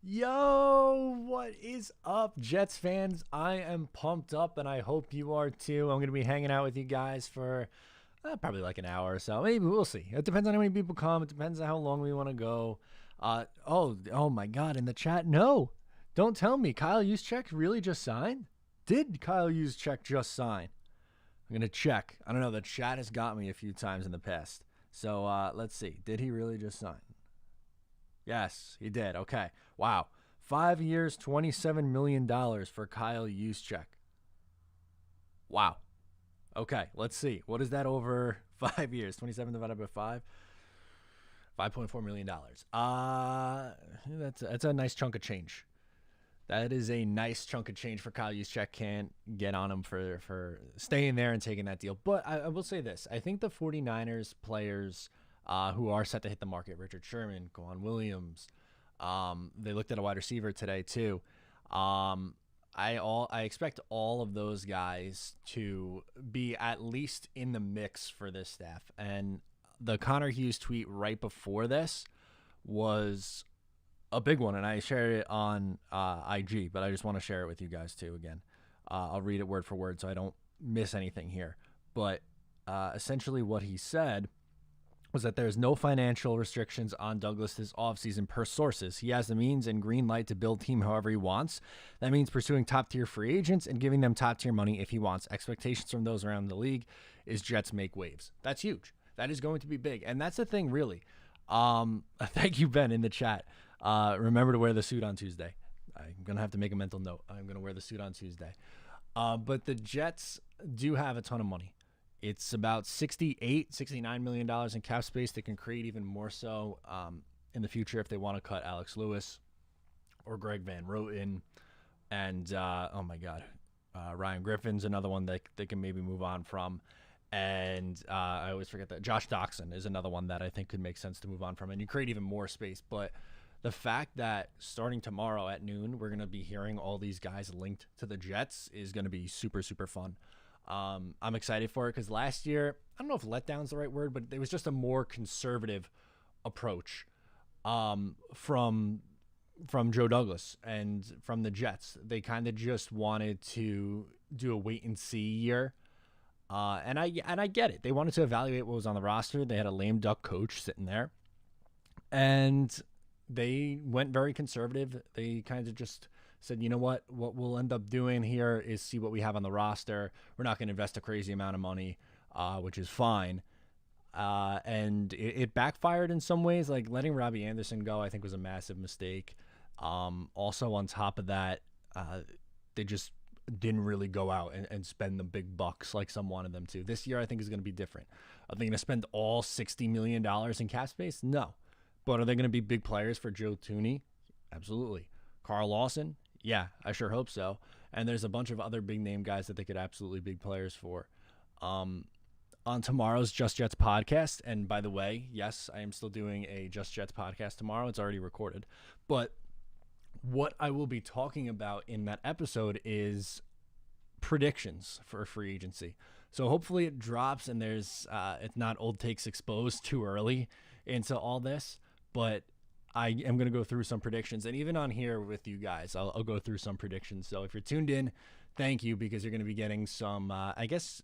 Yo, what is up, Jets fans? I am pumped up, and I hope you are too. I'm going to be hanging out with you guys for probably like an hour or so. Maybe we'll see. It depends on how many people come. It depends on how long we want to go. Oh my God! In the chat, no, don't tell me Kyle Juszczyk really just signed. Did Kyle Juszczyk just sign? I'm gonna check. I don't know. The chat has got me a few times in the past. So let's see. Did he really just sign? Yes, he did. Okay. Wow. 5 years, $27 million for Kyle Juszczyk. Wow. Okay, let's see. What is that over 5 years? 27 divided by 5? $5.4 million. That's a nice chunk of change. That is a nice chunk of change for Kyle Juszczyk. Can't get on him for staying there and taking that deal. But I will say this. I think the 49ers players who are set to hit the market, Richard Sherman, Kwan Williams, they looked at a wide receiver today too. I expect all of those guys to be at least in the mix for this staff. And the Connor Hughes tweet right before this was a big one, and I shared it on IG, but I just want to share it with you guys too again. I'll read it word for word so I don't miss anything here. But essentially what he said was that there's no financial restrictions on Douglas this offseason per sources. He has the means and green light to build team however he wants. That means pursuing top-tier free agents and giving them top-tier money if he wants. Expectations from those around the league is Jets make waves. That's huge. That is going to be big. And that's the thing, really. Thank you, Ben, in the chat. Remember to wear the suit on Tuesday. I'm going to have to make a mental note. I'm going to wear the suit on Tuesday. But the Jets do have a ton of money. It's about $69 million in cap space. They can create even more so in the future if they want to cut Alex Lewis or Greg Van Roten. And, oh, my God, Ryan Griffin's another one that they can maybe move on from. And I always forget that. Josh Doxson is another one that I think could make sense to move on from. And you create even more space. But the fact that starting tomorrow at noon, we're going to be hearing all these guys linked to the Jets is going to be super, super fun. I'm excited for it because last year, I don't know if letdown's the right word, but it was just a more conservative approach from Joe Douglas and from the Jets. They kind of just wanted to do a wait and see year. And I get it. They wanted to evaluate what was on the roster. They had a lame duck coach sitting there, and they went very conservative. They kind of just said, you know what we'll end up doing here is see what we have on the roster. We're not going to invest a crazy amount of money, which is fine. And it backfired in some ways. Like letting Robbie Anderson go, I think was a massive mistake. Also on top of that, they just didn't really go out and spend the big bucks like some wanted them to. This year, I think is going to be different. Are they going to spend all $60 million in cap space? No. But are they going to be big players for Joe Thuney? Absolutely. Carl Lawson? Yeah, I sure hope so. And there's a bunch of other big name guys that they could absolutely big players for. On tomorrow's Just Jets podcast, and by the way, yes, I am still doing a Just Jets podcast tomorrow. It's already recorded. But what I will be talking about in that episode is predictions for free agency. So hopefully it drops and there's it's not old takes exposed too early into all this, but I am going to go through some predictions, and even on here with you guys, I'll go through some predictions. So if you're tuned in, thank you, because you're going to be getting some, I guess,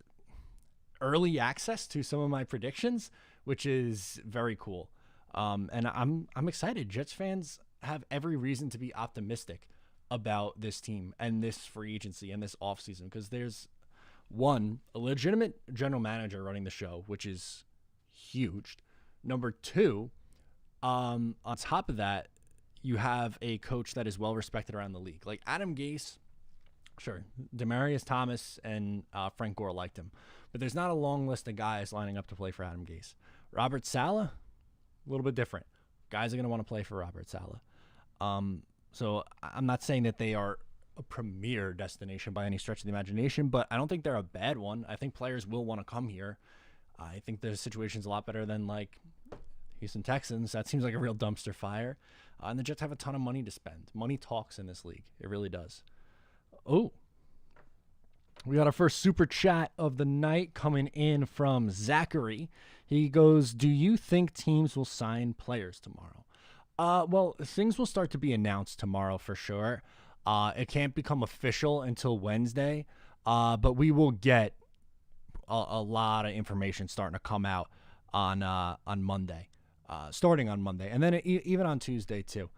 early access to some of my predictions, which is very cool. And I'm excited. Jets fans have every reason to be optimistic about this team and this free agency and this offseason, because there's one, a legitimate general manager running the show, which is huge. Number two, on top of that, you have a coach that is well respected around the league. Like Adam Gase, sure, Demaryius Thomas and Frank Gore liked him, but there's not a long list of guys lining up to play for Adam Gase. Robert Saleh, a little bit different. Guys are going to want to play for Robert Saleh. So I'm not saying that they are a premier destination by any stretch of the imagination, but I don't think they're a bad one. I think players will want to come here. I think the situation's a lot better than like Houston Texans. That seems like a real dumpster fire. And the Jets have a ton of money to spend. Money talks in this league. It really does. Oh, we got our first super chat of the night coming in from Zachary. He goes, do you think teams will sign players tomorrow? Well, things will start to be announced tomorrow for sure. It can't become official until Wednesday, but we will get a lot of information starting to come out on Monday, starting on Monday, and then even on Tuesday too.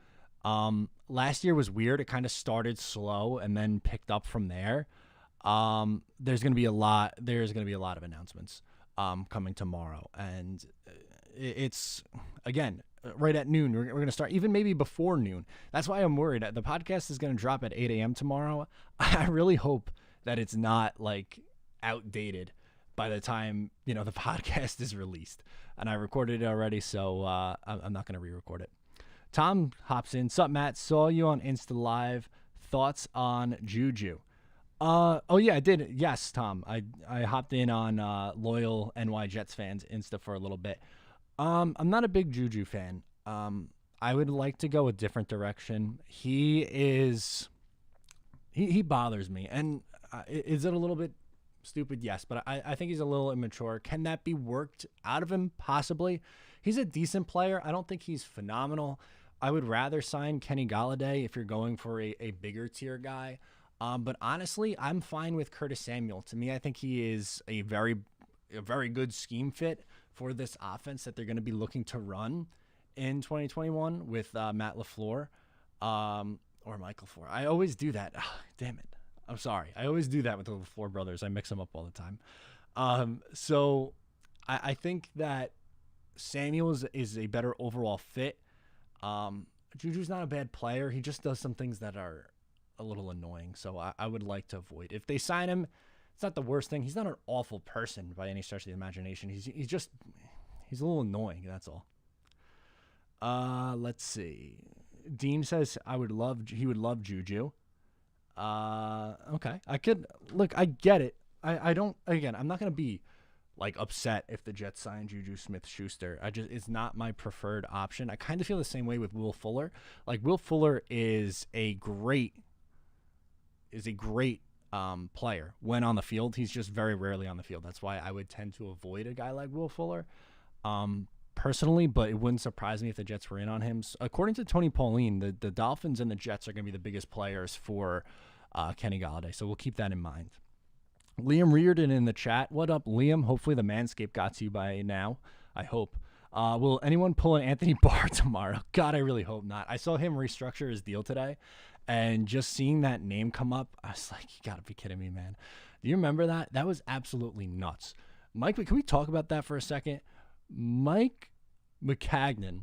Last year was weird. It kind of started slow and then picked up from there. There's going to be a lot. There's going to be a lot of announcements coming tomorrow, and it's again right at noon. We're going to start even maybe before noon. That's why I'm worried. The podcast is going to drop at 8 a.m. tomorrow. I really hope that it's not like outdated by the time the podcast is released. And I recorded it already, so I'm not going to re-record it. Tom hops in. Sup, Matt? Saw you on Insta Live. Thoughts on Juju? Oh yeah, I did. Yes, Tom. I hopped in on loyal NY Jets fans Insta for a little bit. I'm not a big Juju fan. I would like to go a different direction. He bothers me. And is it a little bit stupid? Yes, but I think he's a little immature. Can that be worked out of him? Possibly. He's a decent player. I don't think he's phenomenal. I would rather sign Kenny Golladay if you're going for a bigger tier guy. But honestly, I'm fine with Curtis Samuel. To me, I think he is a very good scheme fit for this offense that they're going to be looking to run in 2021 with Matt LaFleur or Michael LaFleur. I always do that. Oh, damn it. I'm sorry. I always do that with the LaFleur brothers. I mix them up all the time. So I think that Samuel is a better overall fit. Juju's not a bad player. He just does some things that are a little annoying. So I would like to avoid. If they sign him, it's not the worst thing. He's not an awful person by any stretch of the imagination. He's a little annoying. That's all. Let's see. Dean says he would love Juju. Okay. I get it. I don't, again, I'm not going to be like upset if the Jets sign Juju Smith-Schuster. It's not my preferred option. I kind of feel the same way with Will Fuller. Like Will Fuller is a great player when on the field. He's just very rarely on the field. That's why I would tend to avoid a guy like Will Fuller. Personally, but it wouldn't surprise me if the Jets were in on him. So, according to Tony Pauline, the Dolphins and the Jets are going to be the biggest players for Kenny Golladay, so we'll keep that in mind. Liam Reardon in the chat. What up, Liam? Hopefully the Manscaped got to you by now. I hope. Will anyone pull an Anthony Barr tomorrow? God, I really hope not. I saw him restructure his deal today, and just seeing that name come up, I was like, you got to be kidding me, man. Do you remember that? That was absolutely nuts. Mike, can we talk about that for a second? Mike McCagnon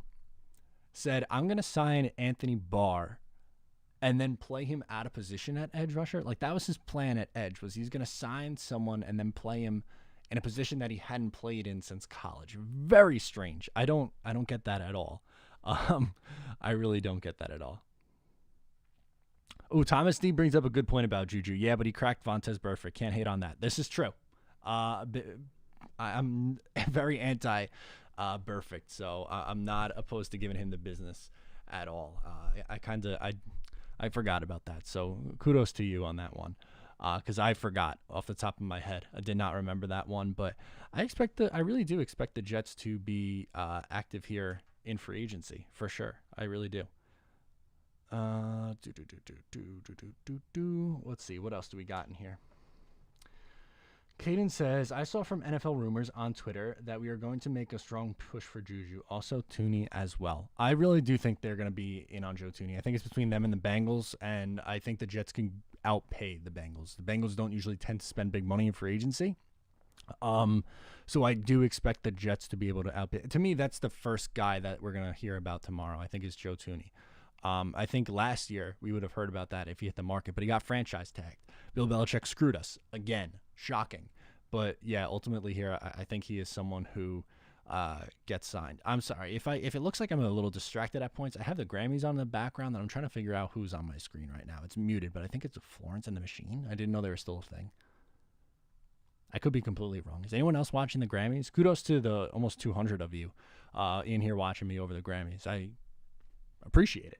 said, I'm going to sign Anthony Barr and then play him out of position at edge rusher. Like, that was his plan at edge, was he's going to sign someone and then play him in a position that he hadn't played in since college. Very strange. I don't get that at all. I really don't get that at all. Oh, Thomas D brings up a good point about Juju. Yeah, but he cracked Vontaze Burfict. Can't hate on that. This is true. I'm very anti Burfict, so I'm not opposed to giving him the business at all. I forgot about that, so kudos to you on that one, because I forgot off the top of my head. I did not remember that one, but I really do expect the Jets to be active here in free agency for sure. I really do. Let's see, what else do we got in here? Caden says, I saw from NFL Rumors on Twitter that we are going to make a strong push for Juju. Also, Thuney as well. I really do think they're going to be in on Joe Thuney. I think it's between them and the Bengals, and I think the Jets can outpay the Bengals. The Bengals don't usually tend to spend big money in free agency. So I do expect the Jets to be able to outpay. To me, that's the first guy that we're going to hear about tomorrow, I think, is Joe Thuney. I think last year we would have heard about that if he hit the market, but he got franchise tagged. Bill Belichick screwed us again. Shocking. But yeah, ultimately here, I think he is someone who gets signed. I'm sorry if it looks like I'm a little distracted at points. I have the Grammys on in the background, and I'm trying to figure out who's on my screen right now. It's muted, but I think it's Florence and the Machine. I didn't know they were still a thing. I could be completely wrong. Is anyone else watching the Grammys? Kudos to the almost 200 of you in here watching me over the Grammys. I appreciate it.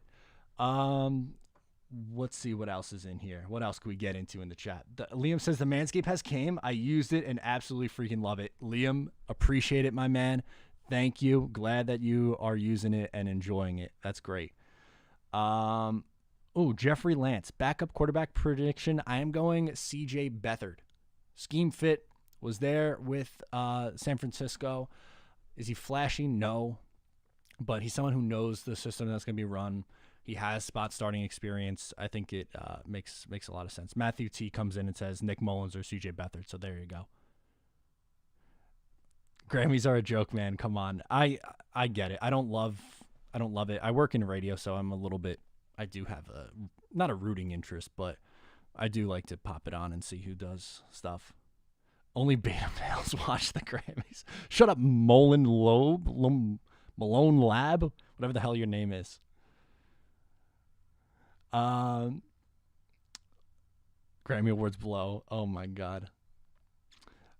Let's see what else is in here. What else can we get into in the chat? Liam says the Manscaped has came. I used it and absolutely freaking love it. Liam, appreciate it, my man. Thank you. Glad that you are using it and enjoying it. That's great. Um, Jeffrey Lance, backup quarterback prediction. I am going C.J. Beathard. Scheme fit, was there with San Francisco. Is he flashy? No. But he's someone who knows the system that's going to be run. He has spot starting experience. I think it makes a lot of sense. Matthew T comes in and says Nick Mullins or C.J. Beathard. So there you go. Grammys are a joke, man. Come on. I get it. I don't love it. I work in radio, so I'm a little bit. I do have not a rooting interest, but I do like to pop it on and see who does stuff. Only beta males watch the Grammys. Shut up, Malone Lab, whatever the hell your name is. Grammy Awards below. Oh my God.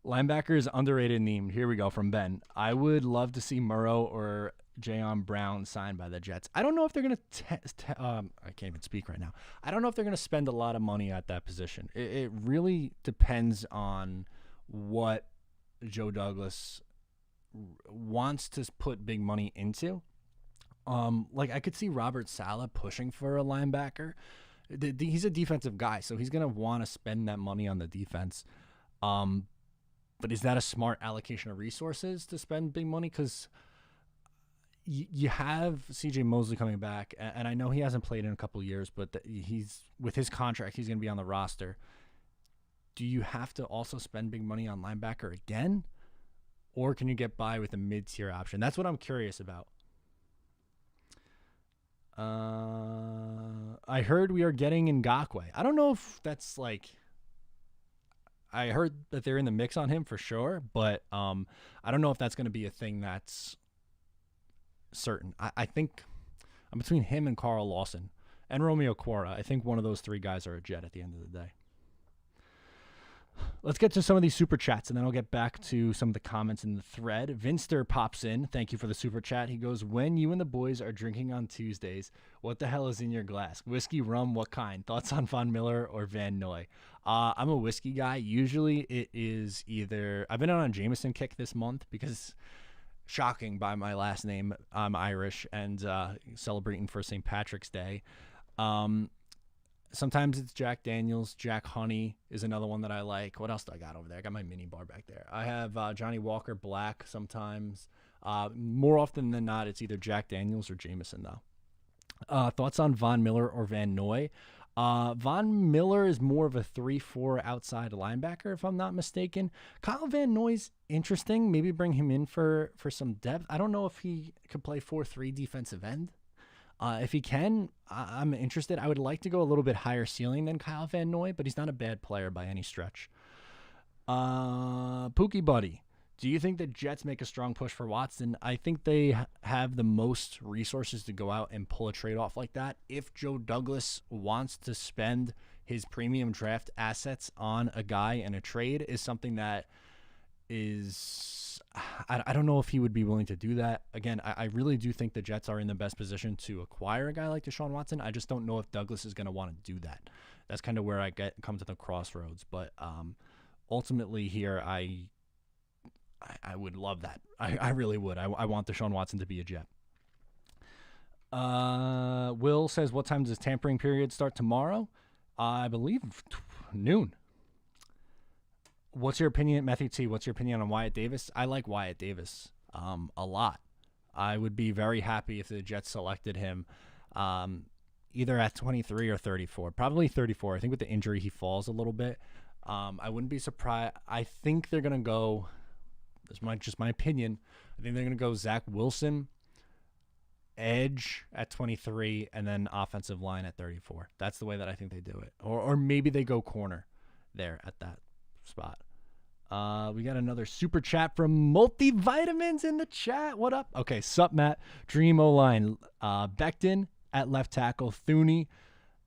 Linebackers underrated name. Here we go from Ben. I would love to see Murrow or Jayon Brown signed by the Jets. I don't know if they're going to I can't even speak right now. I don't know if they're going to spend a lot of money at that position. It really depends on what Joe Douglas wants to put big money into. Like I could see Robert Saleh pushing for a linebacker. He's a defensive guy, so he's going to want to spend that money on the defense. But is that a smart allocation of resources to spend big money? Because you have C.J. Mosley coming back, and I know he hasn't played in a couple of years, but he's with his contract, he's going to be on the roster. Do you have to also spend big money on linebacker again? Or can you get by with a mid-tier option? That's what I'm curious about. I heard we are getting Ngakoue. I don't know if that's like... I heard that they're in the mix on him for sure, but I don't know if that's going to be a thing that's certain. I think I'm between him and Carl Lawson and Romeo Quora. I think one of those three guys are a Jet at the end of the day. Let's get to some of these super chats, and then I'll get back to some of the comments in the thread. Vinster pops in. Thank you for the super chat. He goes, when you and the boys are drinking on Tuesdays, what the hell is in your glass? Whiskey, rum, what kind? Thoughts on Von Miller or Van Noy? I'm a whiskey guy. Usually it is either... I've been on a Jameson kick this month because, shocking by my last name, I'm Irish and celebrating for St. Patrick's Day. Sometimes it's Jack Daniels. Jack Honey is another one that I like. What else do I got over there? I got my mini bar back there. I have Johnny Walker Black sometimes. More often than not, it's either Jack Daniels or Jameson, though. Thoughts on Von Miller or Van Noy? Von Miller is more of a 3-4 outside linebacker, if I'm not mistaken. Kyle Van Noy's interesting. Maybe bring him in for some depth. I don't know if he could play 4-3 defensive end. If he can, I'm interested. I would like to go a little bit higher ceiling than Kyle Van Noy, but he's not a bad player by any stretch. Pookie Buddy, do you think the Jets make a strong push for Watson? I think they have the most resources to go out and pull a trade off like that. If Joe Douglas wants to spend his premium draft assets on a guy in a trade, is something that is... I don't know if he would be willing to do that. Again, I really do think the Jets are in the best position to acquire a guy like Deshaun Watson. I just don't know if Douglas is going to want to do that. That's kind of where I come to the crossroads. But ultimately here, I would love that. I really would. I want Deshaun Watson to be a Jet. Will says, what time does tampering period start tomorrow? I believe noon. What's your opinion, Matthew T? What's your opinion on Wyatt Davis? I like Wyatt Davis a lot. I would be very happy if the Jets selected him either at 23 or 34. Probably 34. I think with the injury, he falls a little bit. I wouldn't be surprised. I think they're going to go, this is just my opinion, I think they're going to go Zach Wilson, edge at 23, and then offensive line at 34. That's the way that I think they do it. Or maybe they go corner there at that spot. We got another super chat from Multivitamins in the chat. What up? Okay, sup, Matt. Dream O-line. Becton at left tackle. Thuney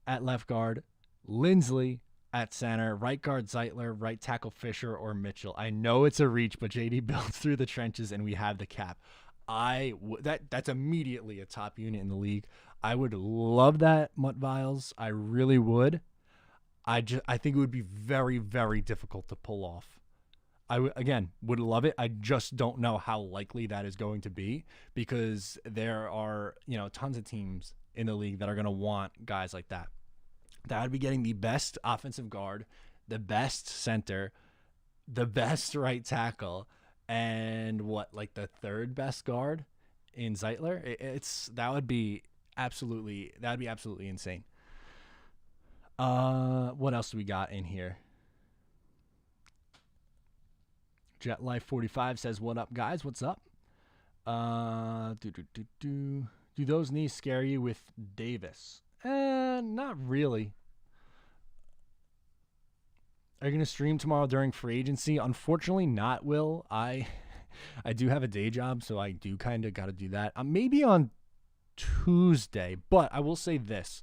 at left guard. Lindsley at center. Right guard Zeitler. Right tackle Fisher or Mitchell. I know it's a reach, but JD builds through the trenches and we have the cap. That's immediately a top unit in the league. I would love that, Mutt Viles. I really would. I think it would be very, very difficult to pull off. again would love it. I just don't know how likely that is going to be because there are, tons of teams in the league that are going to want guys like that. That would be getting the best offensive guard, the best center, the best right tackle, and the third best guard in Zeitler. That'd be absolutely insane. What else do we got in here? Jet Life 45 says, "What up, guys? What's up?" Do those knees scare you with Davis? Not really. Are you gonna stream tomorrow during free agency? Unfortunately, not. Will I do have a day job, so I do kind of got to do that. Maybe on Tuesday, but I will say this: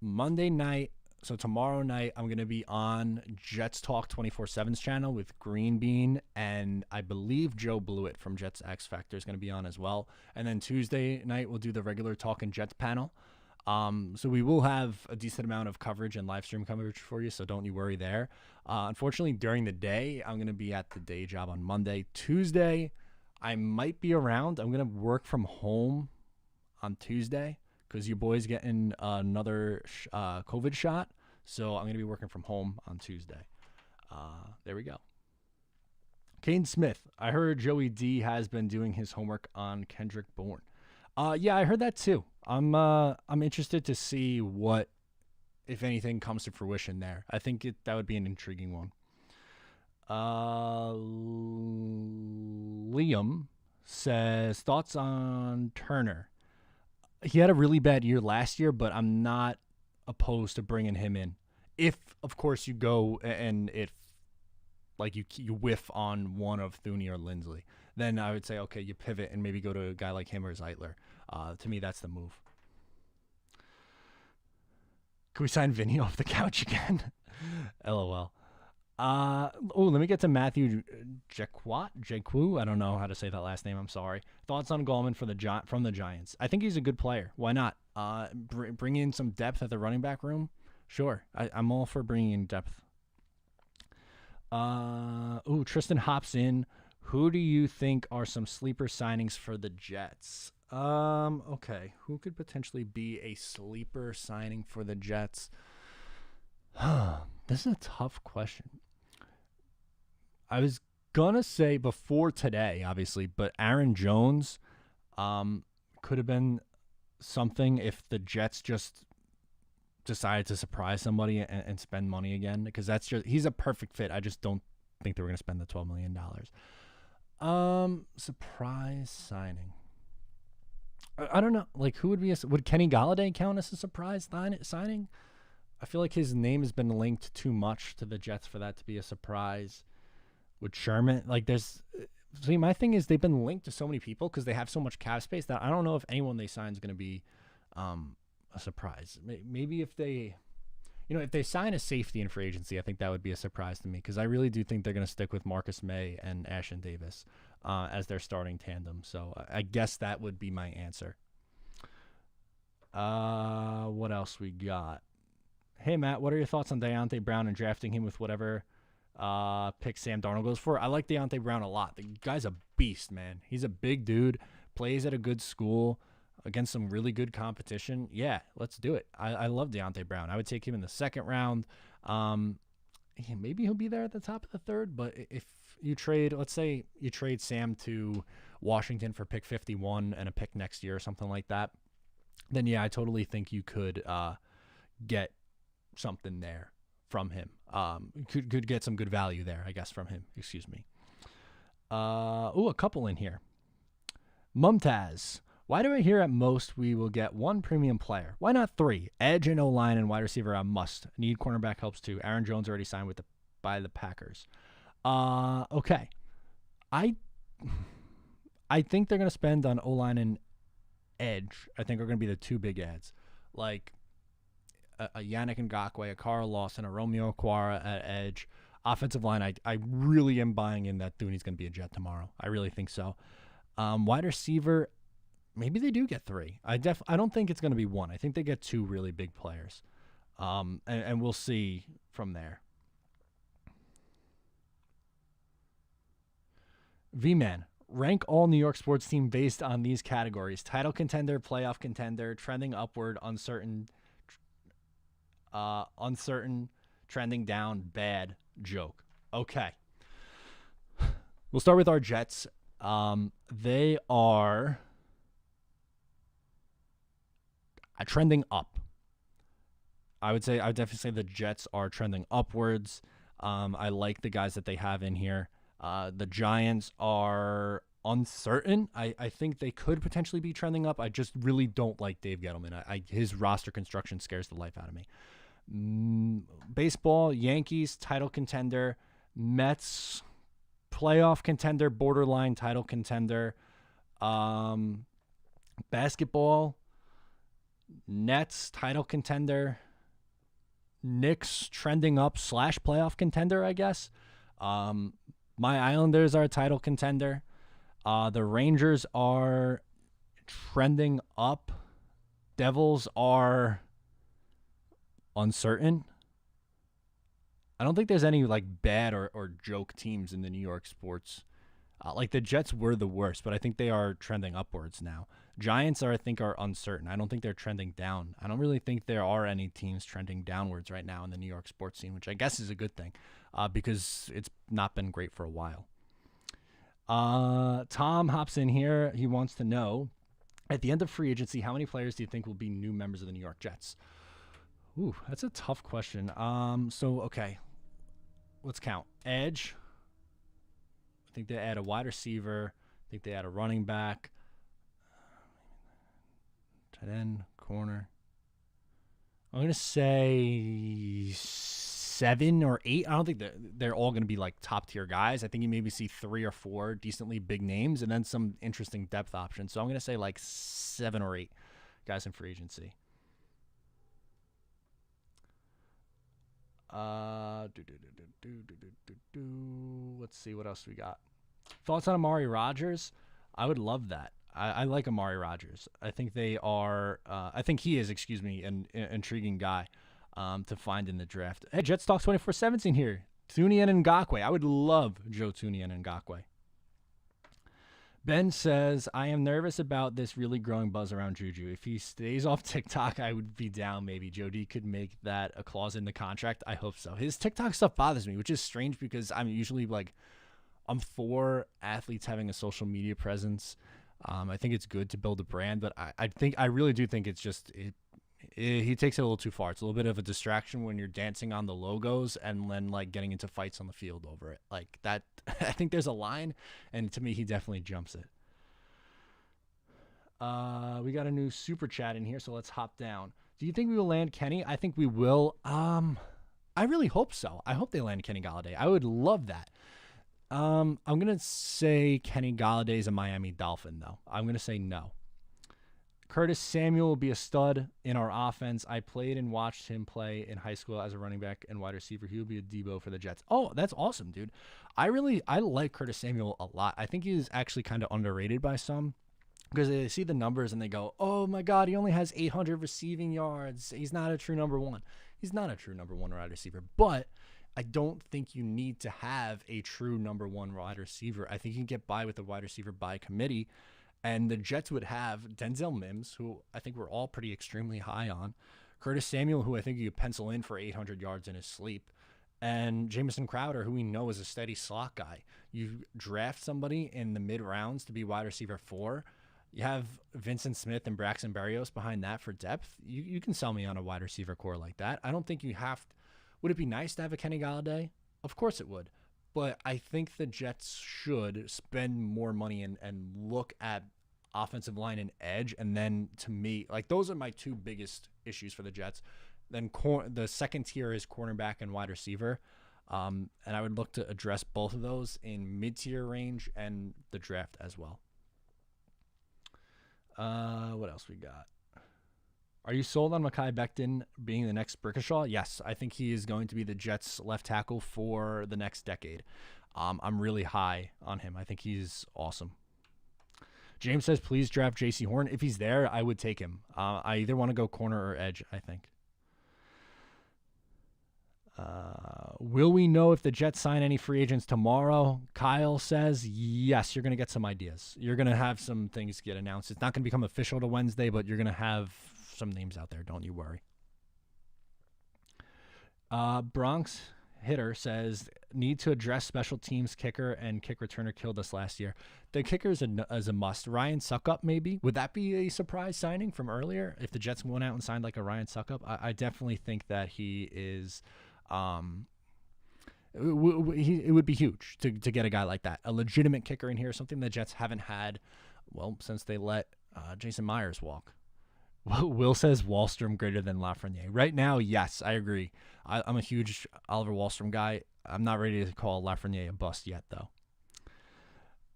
Monday night. So tomorrow night, I'm going to be on Jets Talk 24/7's channel with Green Bean, and I believe Joe Blewett from Jets X Factor is going to be on as well. And then Tuesday night, we'll do the regular Talking Jets panel. So we will have a decent amount of coverage and live stream coverage for you, so don't you worry there. Unfortunately, during the day, I'm going to be at the day job on Monday. Tuesday, I might be around. I'm going to work from home on Tuesday because your boy's getting another COVID shot. So I'm going to be working from home on Tuesday. There we go. Caden Smith. I heard Joey D has been doing his homework on Kendrick Bourne. Yeah, I heard that too. I'm interested to see what, if anything, comes to fruition there. I think that would be an intriguing one. Liam says, thoughts on Turner. He had a really bad year last year, but I'm not opposed to bringing him in. If, of course, you go and you whiff on one of Thuney or Lindsley, then I would say, okay, you pivot and maybe go to a guy like him or Zeitler. To me, that's the move. Can we sign Vinny off the couch again? LOL. Let me get to Matthew Jeku. I don't know how to say that last name. I'm sorry. Thoughts on Gallman from the Giants? I think he's a good player. Why not? Bring in some depth at the running back room. Sure, I'm all for bringing in depth. Tristan hops in. Who do you think are some sleeper signings for the Jets? Okay, who could potentially be a sleeper signing for the Jets? This is a tough question. I was gonna say before today, obviously, but Aaron Jones could have been something if the Jets just decided to surprise somebody and spend money again, because he's a perfect fit. I just don't think they were gonna spend the $12 million. Surprise signing. I don't know. Who would Kenny Golladay count as a surprise signing? I feel like his name has been linked too much to the Jets for that to be a surprise. Would Sherman, my thing is they've been linked to so many people because they have so much cap space that I don't know if anyone they sign is going to be a surprise. Maybe if they sign a safety in free agency, I think that would be a surprise to me because I really do think they're going to stick with Marcus May and Ashtyn Davis as their starting tandem. So I guess that would be my answer. What else we got? Hey, Matt, what are your thoughts on Deontay Brown and drafting him with whatever pick Sam Darnold goes for? I like Deontay Brown a lot. The guy's a beast, man. He's a big dude, plays at a good school against some really good competition. Yeah, let's do it. I love Deontay Brown. I would take him in the second round. Maybe he'll be there at the top of the third, but if you trade, let's say you trade Sam to Washington for pick 51 and a pick next year or something like that, then yeah, I totally think you could get something there from him. Could get some good value there, I guess, from him. Excuse me. A couple in here. Mumtaz. Why do I hear at most we will get one premium player? Why not three? Edge and O-line and wide receiver are a must. Need cornerback helps too. Aaron Jones already signed by the Packers. Okay. I think they're going to spend on O-line and edge. I think are going to be the two big ads. Like a Yannick Ngakoue, a Carl Lawson, a Romeo Okwara at edge. Offensive line, I really am buying in that Thuney's going to be a Jet tomorrow. I really think so. Wide receiver, maybe they do get three. I don't think it's going to be one. I think they get two really big players. And we'll see from there. V-Man, rank all New York sports team based on these categories: title contender, playoff contender, trending upward, uncertain, trending down, bad, joke. Okay. We'll start with our Jets. They are trending up. I would definitely say the Jets are trending upwards. I like the guys that they have in here. The Giants are uncertain. I think they could potentially be trending up. I just really don't like Dave Gettleman. His roster construction scares the life out of me. Baseball, Yankees, title contender. Mets, playoff contender, borderline title contender. Basketball, Nets, title contender. Knicks, trending up / playoff contender, I guess. My Islanders are a title contender. The Rangers are trending up. Devils are uncertain. I don't think there's any like bad or joke teams in the New York sports. Like the Jets were the worst, but I think they are trending upwards now. Giants are uncertain. I don't think they're trending down. I don't really think there are any teams trending downwards right now in the New York sports scene, which I guess is a good thing because it's not been great for a while. Tom hops in here. He wants to know, at the end of free agency, how many players do you think will be new members of the New York Jets? Ooh, that's a tough question. Okay, let's count. Edge. I think they add a wide receiver. I think they add a running back. Tight end, corner. I'm going to say 7 or 8. I don't think they're all going to be like top tier guys. I think you maybe see 3 or 4 decently big names and then some interesting depth options. So I'm going to say like 7 or 8 guys in free agency. Let's see what else we got. Thoughts on Amari Rodgers? I would love that. I like Amari Rodgers. I think he is, an intriguing guy to find in the draft. Hey, Jets Talk 24/17 here. Thuney and Ngakoue. I would love Joe Thuney and Ngakoue. Ben says, I am nervous about this really growing buzz around Juju. If he stays off TikTok, I would be down maybe. Jody could make that a clause in the contract. I hope so. His TikTok stuff bothers me, which is strange because I'm usually I'm for athletes having a social media presence. I think it's good to build a brand, but I really do think it's just he takes it a little too far. It's a little bit of a distraction when you're dancing on the logos and then like getting into fights on the field over it. Like that, I think there's a line, and to me, he definitely jumps it. We got a new super chat in here, so let's hop down. Do you think we will land Kenny? I think we will. I really hope so. I hope they land Kenny Golladay. I would love that. I'm going to say Kenny Golladay is a Miami Dolphin, though. I'm going to say no. Curtis Samuel will be a stud in our offense. I played and watched him play in high school as a running back and wide receiver. He will be a Debo for the Jets. Oh, that's awesome, dude. I like Curtis Samuel a lot. I think he's actually kind of underrated by some because they see the numbers and they go, oh, my God, he only has 800 receiving yards. He's not a true number one. He's not a true number one wide receiver, but I don't think you need to have a true number one wide receiver. I think you can get by with a wide receiver by committee. And the Jets would have Denzel Mims, who I think we're all pretty extremely high on. Curtis Samuel, who I think you could pencil in for 800 yards in his sleep. And Jamison Crowder, who we know is a steady slot guy. You draft somebody in the mid-rounds to be wide receiver 4. You have Vincent Smith and Braxton Berrios behind that for depth. You can sell me on a wide receiver core like that. I don't think you have – would it be nice to have a Kenny Golladay? Of course it would. But I think the Jets should spend more money and look at offensive line and edge. And then to me, like those are my two biggest issues for the Jets. Then the second tier is cornerback and wide receiver. And I would look to address both of those in mid-tier range and the draft as well. What else we got? Are you sold on Mekhi Becton being the next Brickashaw? Yes, I think he is going to be the Jets' left tackle for the next decade. I'm really high on him. I think he's awesome. James says, please draft J.C. Horn. If he's there, I would take him. I either want to go corner or edge, I think. Will we know if the Jets sign any free agents tomorrow? Kyle says, yes, you're going to get some ideas. You're going to have some things get announced. It's not going to become official to Wednesday, but you're going to have some names out there. Don't you worry. Bronx Hitter says, need to address special teams kicker and kick returner killed us last year. The kicker is a must. Ryan Suckup, maybe. Would that be a surprise signing from earlier if the Jets went out and signed like a Ryan Suckup? I definitely think that he is... it would be huge to get a guy like that, a legitimate kicker in here, something the Jets haven't had, well, since they let Jason Myers walk. Will says Wahlstrom greater than Lafreniere. Right now, yes, I agree. I'm a huge Oliver Wahlstrom guy. I'm not ready to call Lafreniere a bust yet, though.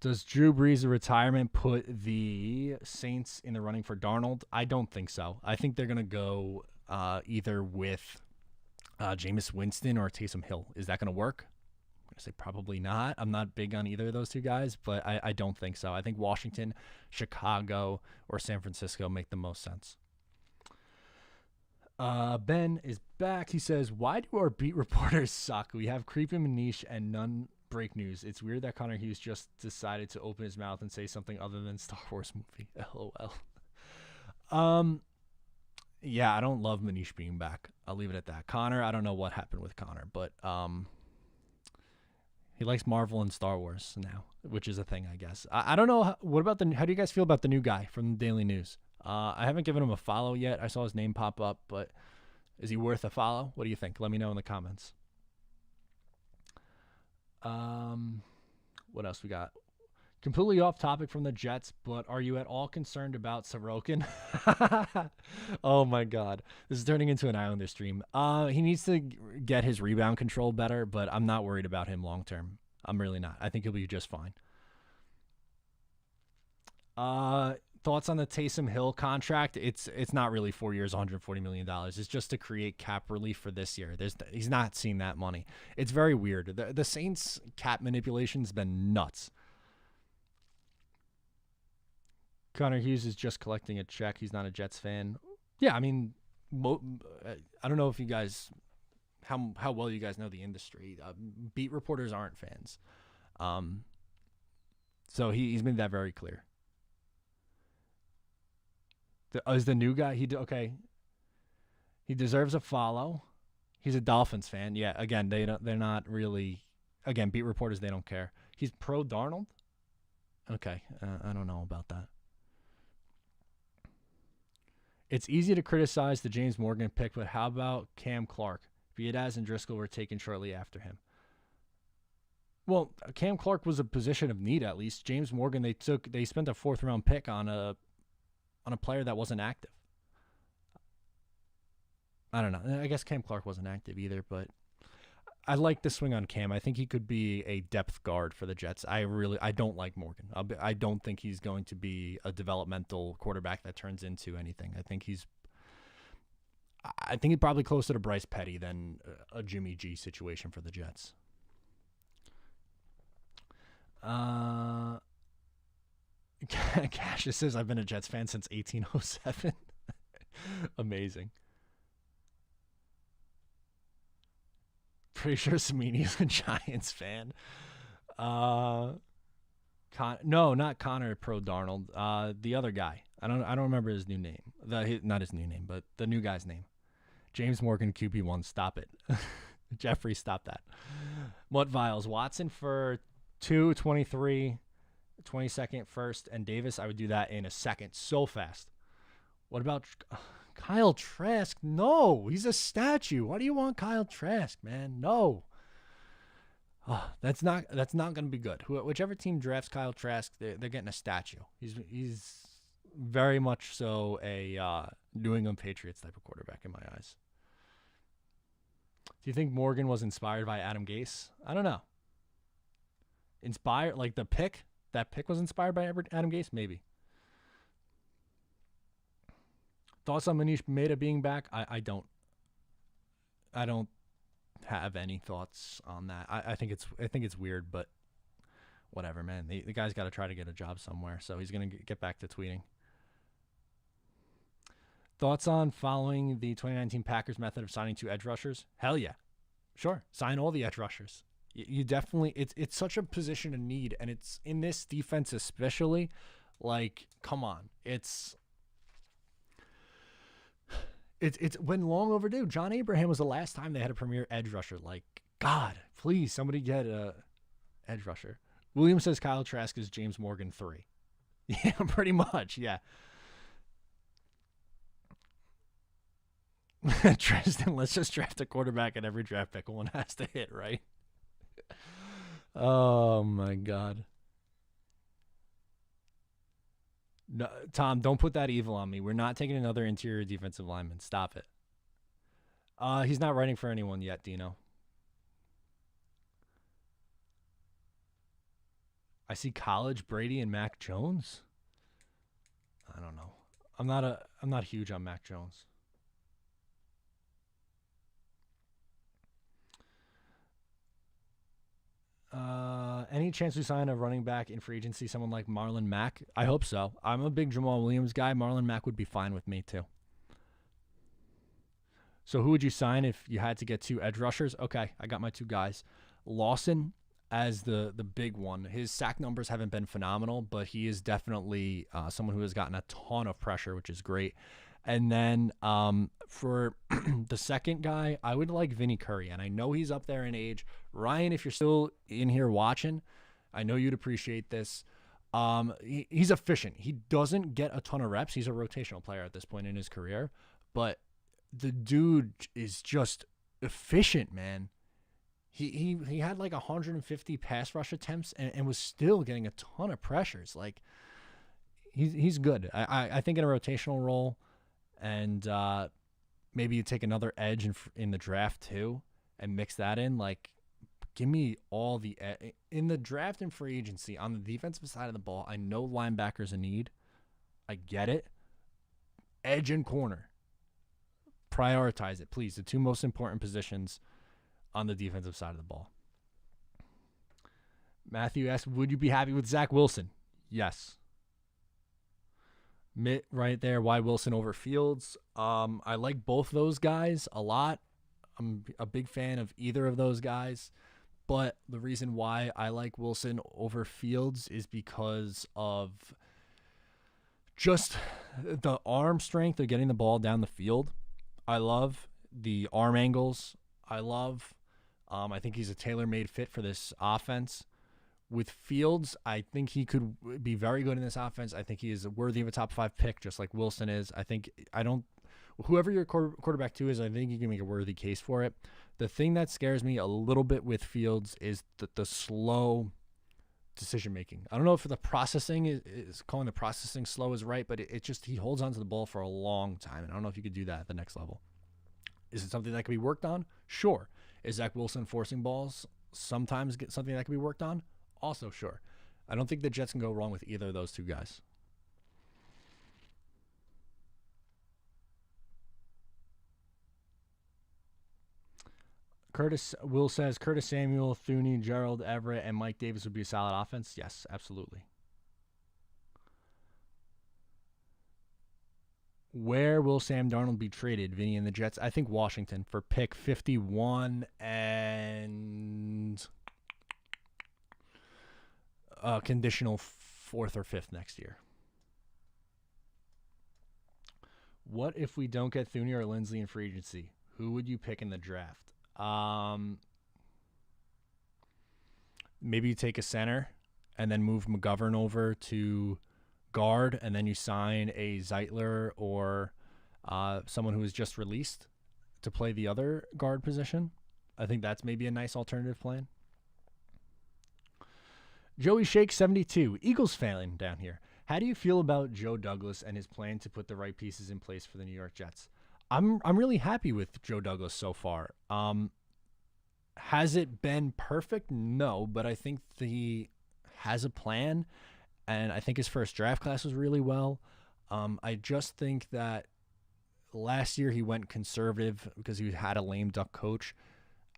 Does Drew Brees' retirement put the Saints in the running for Darnold? I don't think so. I think they're going to go either with Jameis Winston or Taysom Hill. Is that going to work? I'm going to say probably not. I'm not big on either of those two guys, but I don't think so. I think Washington, Chicago, or San Francisco make the most sense. Ben is back. He says, why do our beat reporters suck? We have Creepy Manish and none break news. It's weird that Connor Hughes just decided to open his mouth and say something other than Star Wars movie. LOL. Yeah, I don't love Manish being back. I'll leave it at that. Connor, I don't know what happened with Connor, but he likes Marvel and Star Wars now, which is a thing, I guess. I don't know. What about how do you guys feel about the new guy from the Daily News? I haven't given him a follow yet. I saw his name pop up, but is he worth a follow? What do you think? Let me know in the comments. What else we got? Completely off topic from the Jets, but are you at all concerned about Sorokin? Oh my God. This is turning into an Islander stream. He needs to get his rebound control better, but I'm not worried about him long term. I'm really not. I think he'll be just fine. Thoughts on the Taysom Hill contract? It's not really 4 years, $140 million. It's just to create cap relief for this year. He's not seen that money. It's very weird. The Saints cap manipulation's been nuts. Connor Hughes is just collecting a check. He's not a Jets fan. Yeah, I mean, I don't know if you guys, how well you guys know the industry. Beat reporters aren't fans. So he's made that very clear. Is the new guy? Okay. He deserves a follow. He's a Dolphins fan. Yeah, again, they're not really, again, beat reporters, they don't care. He's pro Darnold? Okay, I don't know about that. It's easy to criticize the James Morgan pick, but how about Cam Clark? Viadaz and Driscoll were taken shortly after him. Well, Cam Clark was a position of need, at least. James Morgan, they spent a 4th round pick on a player that wasn't active. I don't know. I guess Cam Clark wasn't active either, but I like the swing on Cam. I think he could be a depth guard for the Jets. I don't like Morgan. I don't think he's going to be a developmental quarterback that turns into anything. I think he's probably closer to Bryce Petty than a Jimmy G situation for the Jets. Cassius says, I've been a Jets fan since 1807. Amazing. Pretty sure Samini is a Giants fan. No, not Connor Pro Darnold. The other guy. I don't remember his new name. Not his new name, but the new guy's name. James Morgan, QB1. Stop it. Jeffrey, stop that. Mutt Viles. Watson for 2, 23, 22nd, first, and Davis. I would do that in a second. So fast. What about Kyle Trask? No, he's a statue. Why do you want Kyle Trask, man? No. Oh, that's not going to be good. Whichever team drafts Kyle Trask, they're getting a statue. He's very much so a New England Patriots type of quarterback in my eyes. Do you think Morgan was inspired by Adam Gase? I don't know. Inspired, like that pick was inspired by Adam Gase? Maybe. Thoughts on Manish Maeda being back? I don't have any thoughts on that. I think it's weird, but whatever, man. The guy's got to try to get a job somewhere, so he's going to get back to tweeting. Thoughts on following the 2019 Packers method of signing 2 edge rushers? Hell yeah. Sure. Sign all the edge rushers. You definitely, it's such a position of need, and it's in this defense especially. Like, come on, it's been long overdue. John Abraham was the last time they had a premier edge rusher. Like, God, please, somebody get a edge rusher. William says Kyle Trask is James Morgan 3. Yeah, pretty much. Yeah. Tristan, let's just draft a quarterback at every draft pick. One has to hit, right? Oh my God. No, Tom, don't put that evil on me. We're not taking another interior defensive lineman. Stop it. He's not writing for anyone yet, Dino. I see college Brady and Mac Jones. I don't know. I'm not huge on Mac Jones. Any chance we sign a running back in free agency, someone like Marlon Mack? I hope so. I'm a big Jamal Williams guy. Marlon Mack would be fine with me too. So who would you sign if you had to get 2 edge rushers? Okay, I got my 2 guys. Lawson as the big one. His sack numbers haven't been phenomenal, but he is definitely someone who has gotten a ton of pressure, which is great. And then for the second guy, I would like Vinny Curry. And I know he's up there in age. Ryan, if you're still in here watching, I know you'd appreciate this. He's efficient. He doesn't get a ton of reps. He's a rotational player at this point in his career. But the dude is just efficient, man. He had like 150 pass rush attempts and was still getting a ton of pressures. Like, he's good. I think in a rotational role. And maybe you take another edge in the draft too and mix that in. Like, give me all the in the draft and free agency on the defensive side of the ball. I know linebackers a need. I get it. Edge and corner. Prioritize it, please. The 2 most important positions on the defensive side of the ball. Matthew asks, would you be happy with Zach Wilson? Yes. Mitt right there. Why Wilson over Fields? I like both those guys a lot. I'm a big fan of either of those guys. But the reason why I like Wilson over Fields is because of just the arm strength of getting the ball down the field. I love the arm angles. I think he's a tailor-made fit for this offense. With Fields, I think he could be very good in this offense. I think he is worthy of a top 5 pick, just like Wilson is. Whoever your quarterback 2 is, I think you can make a worthy case for it. The thing that scares me a little bit with Fields is the slow decision-making. I don't know if the processing is calling the processing slow is right, but it just, he holds onto the ball for a long time. And I don't know if you could do that at the next level. Is it something that can be worked on? Sure. Is Zach Wilson forcing balls sometimes something that can be worked on? Also, sure. I don't think the Jets can go wrong with either of those 2 guys. Will says Curtis Samuel, Thuney, Gerald Everett, and Mike Davis would be a solid offense. Yes, absolutely. Where will Sam Darnold be traded, Vinny and the Jets? I think Washington for pick 51 and conditional 4th or 5th next year. What if we don't get Thuney or Lindsley in free agency? Who would you pick in the draft? Maybe you take a center and then move McGovern over to guard, and then you sign a Zeitler or someone who was just released to play the other guard position. I think that's maybe a nice alternative plan. Joey Shake 72, Eagles fan down here. How do you feel about Joe Douglas and his plan to put the right pieces in place for the New York Jets? I'm really happy with Joe Douglas so far. Has it been perfect? No, but I think he has a plan, and I think his first draft class was really well. I just think that last year he went conservative because he had a lame duck coach.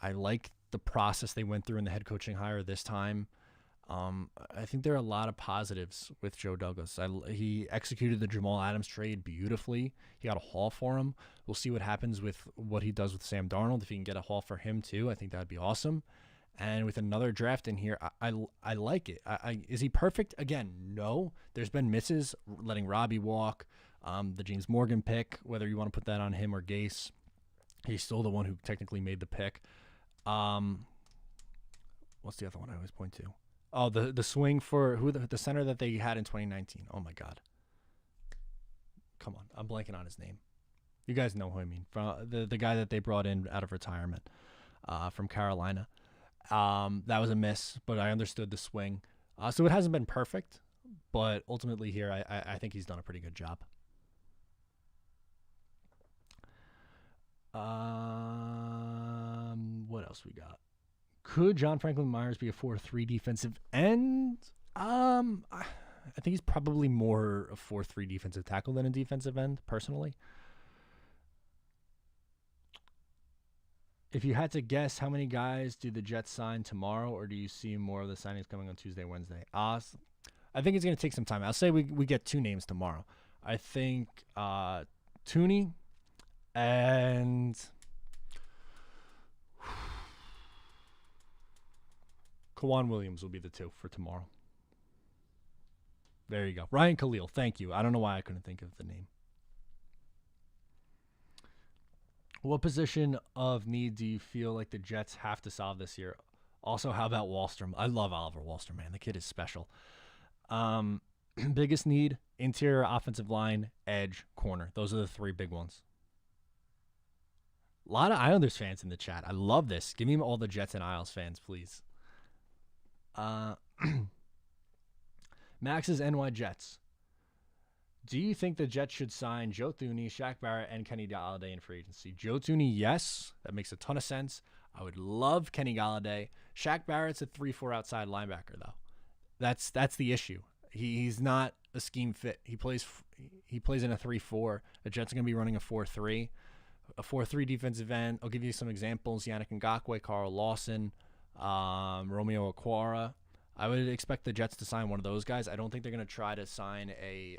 I like the process they went through in the head coaching hire this time. I think there are a lot of positives with Joe Douglas. He executed the Jamal Adams trade beautifully. He got a haul for him. We'll see what happens with what he does with Sam Darnold. If he can get a haul for him too, I think that'd be awesome. And with another draft in here, I like it. Is he perfect? Again, no. There's been misses, letting Robbie walk, the James Morgan pick, whether you want to put that on him or Gase. He's still the one who technically made the pick. What's the other one I always point to? Oh, the swing for the center that they had in 2019. Oh my God. Come on, I'm blanking on his name. You guys know who I mean. From the guy that they brought in out of retirement, from Carolina. That was a miss, but I understood the swing. So it hasn't been perfect, but ultimately here, I think he's done a pretty good job. What else we got? Could John Franklin Myers be a 4-3 defensive end? I think he's probably more a 4-3 defensive tackle than a defensive end, personally. If you had to guess, how many guys do the Jets sign tomorrow, or do you see more of the signings coming on Tuesday, Wednesday? I think it's going to take some time. I'll say we get 2 names tomorrow. I think Tooney and Kwan Williams will be the 2 for tomorrow. There you go. Ryan Khalil, thank you. I don't know why I couldn't think of the name. What position of need do you feel like the Jets have to solve this year? Also, how about Wahlstrom? I love Oliver Wahlstrom, man. The kid is special. Biggest need, interior offensive line, edge, corner. Those are the 3 big ones. A lot of Islanders fans in the chat. I love this. Give me all the Jets and Isles fans, please. Max's NY Jets. Do you think the Jets should sign Joe Thuney, Shaq Barrett, and Kenny Golladay in free agency? Joe Thuney, yes. That makes a ton of sense. I would love Kenny Golladay. Shaq Barrett's a 3-4 outside linebacker, though. That's the issue. He's not a scheme fit. He plays in a 3-4. The Jets are going to be running a 4-3. A 4-3 defensive end. I'll give you some examples. Yannick Ngakoue, Carl Lawson, Romeo Okwara. I would expect the Jets to sign one of those guys. I don't think they're going to try to sign a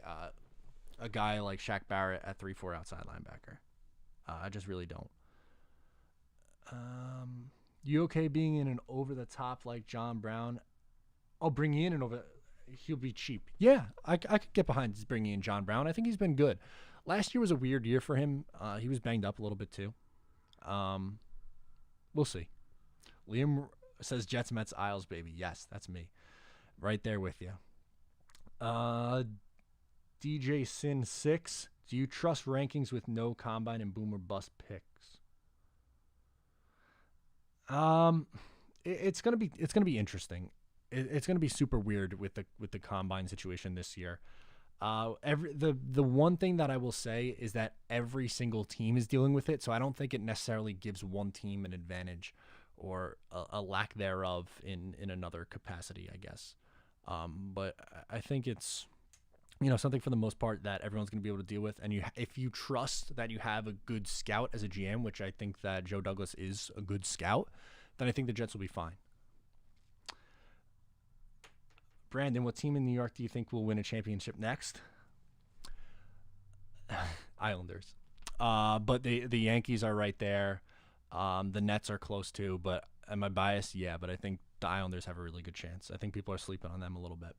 guy like Shaq Barrett at 3-4 outside linebacker. I just really don't. You okay being in an over-the-top like John Brown? I'll bring you in and over. He'll be cheap. Yeah, I could get behind bringing in John Brown. I think he's been good. Last year was a weird year for him. He was banged up a little bit too. We'll see. Liam says Jets, Mets, Isles, baby. Yes, that's me. Right there with you. DJ Sin 6. Do you trust rankings with no combine and boomer bust picks? It's gonna be interesting. It's gonna be super weird with the combine situation this year. The one thing that I will say is that every single team is dealing with it, so I don't think it necessarily gives one team an advantage or a lack thereof in another capacity, I guess. But I think it's something for the most part that everyone's going to be able to deal with. And if you trust that you have a good scout as a GM, which I think that Joe Douglas is a good scout, then I think the Jets will be fine. Brandon, what team in New York do you think will win a championship next? Islanders. But the Yankees are right there. The Nets are close too, but am I biased? Yeah, but I think the Islanders have a really good chance. I think people are sleeping on them a little bit.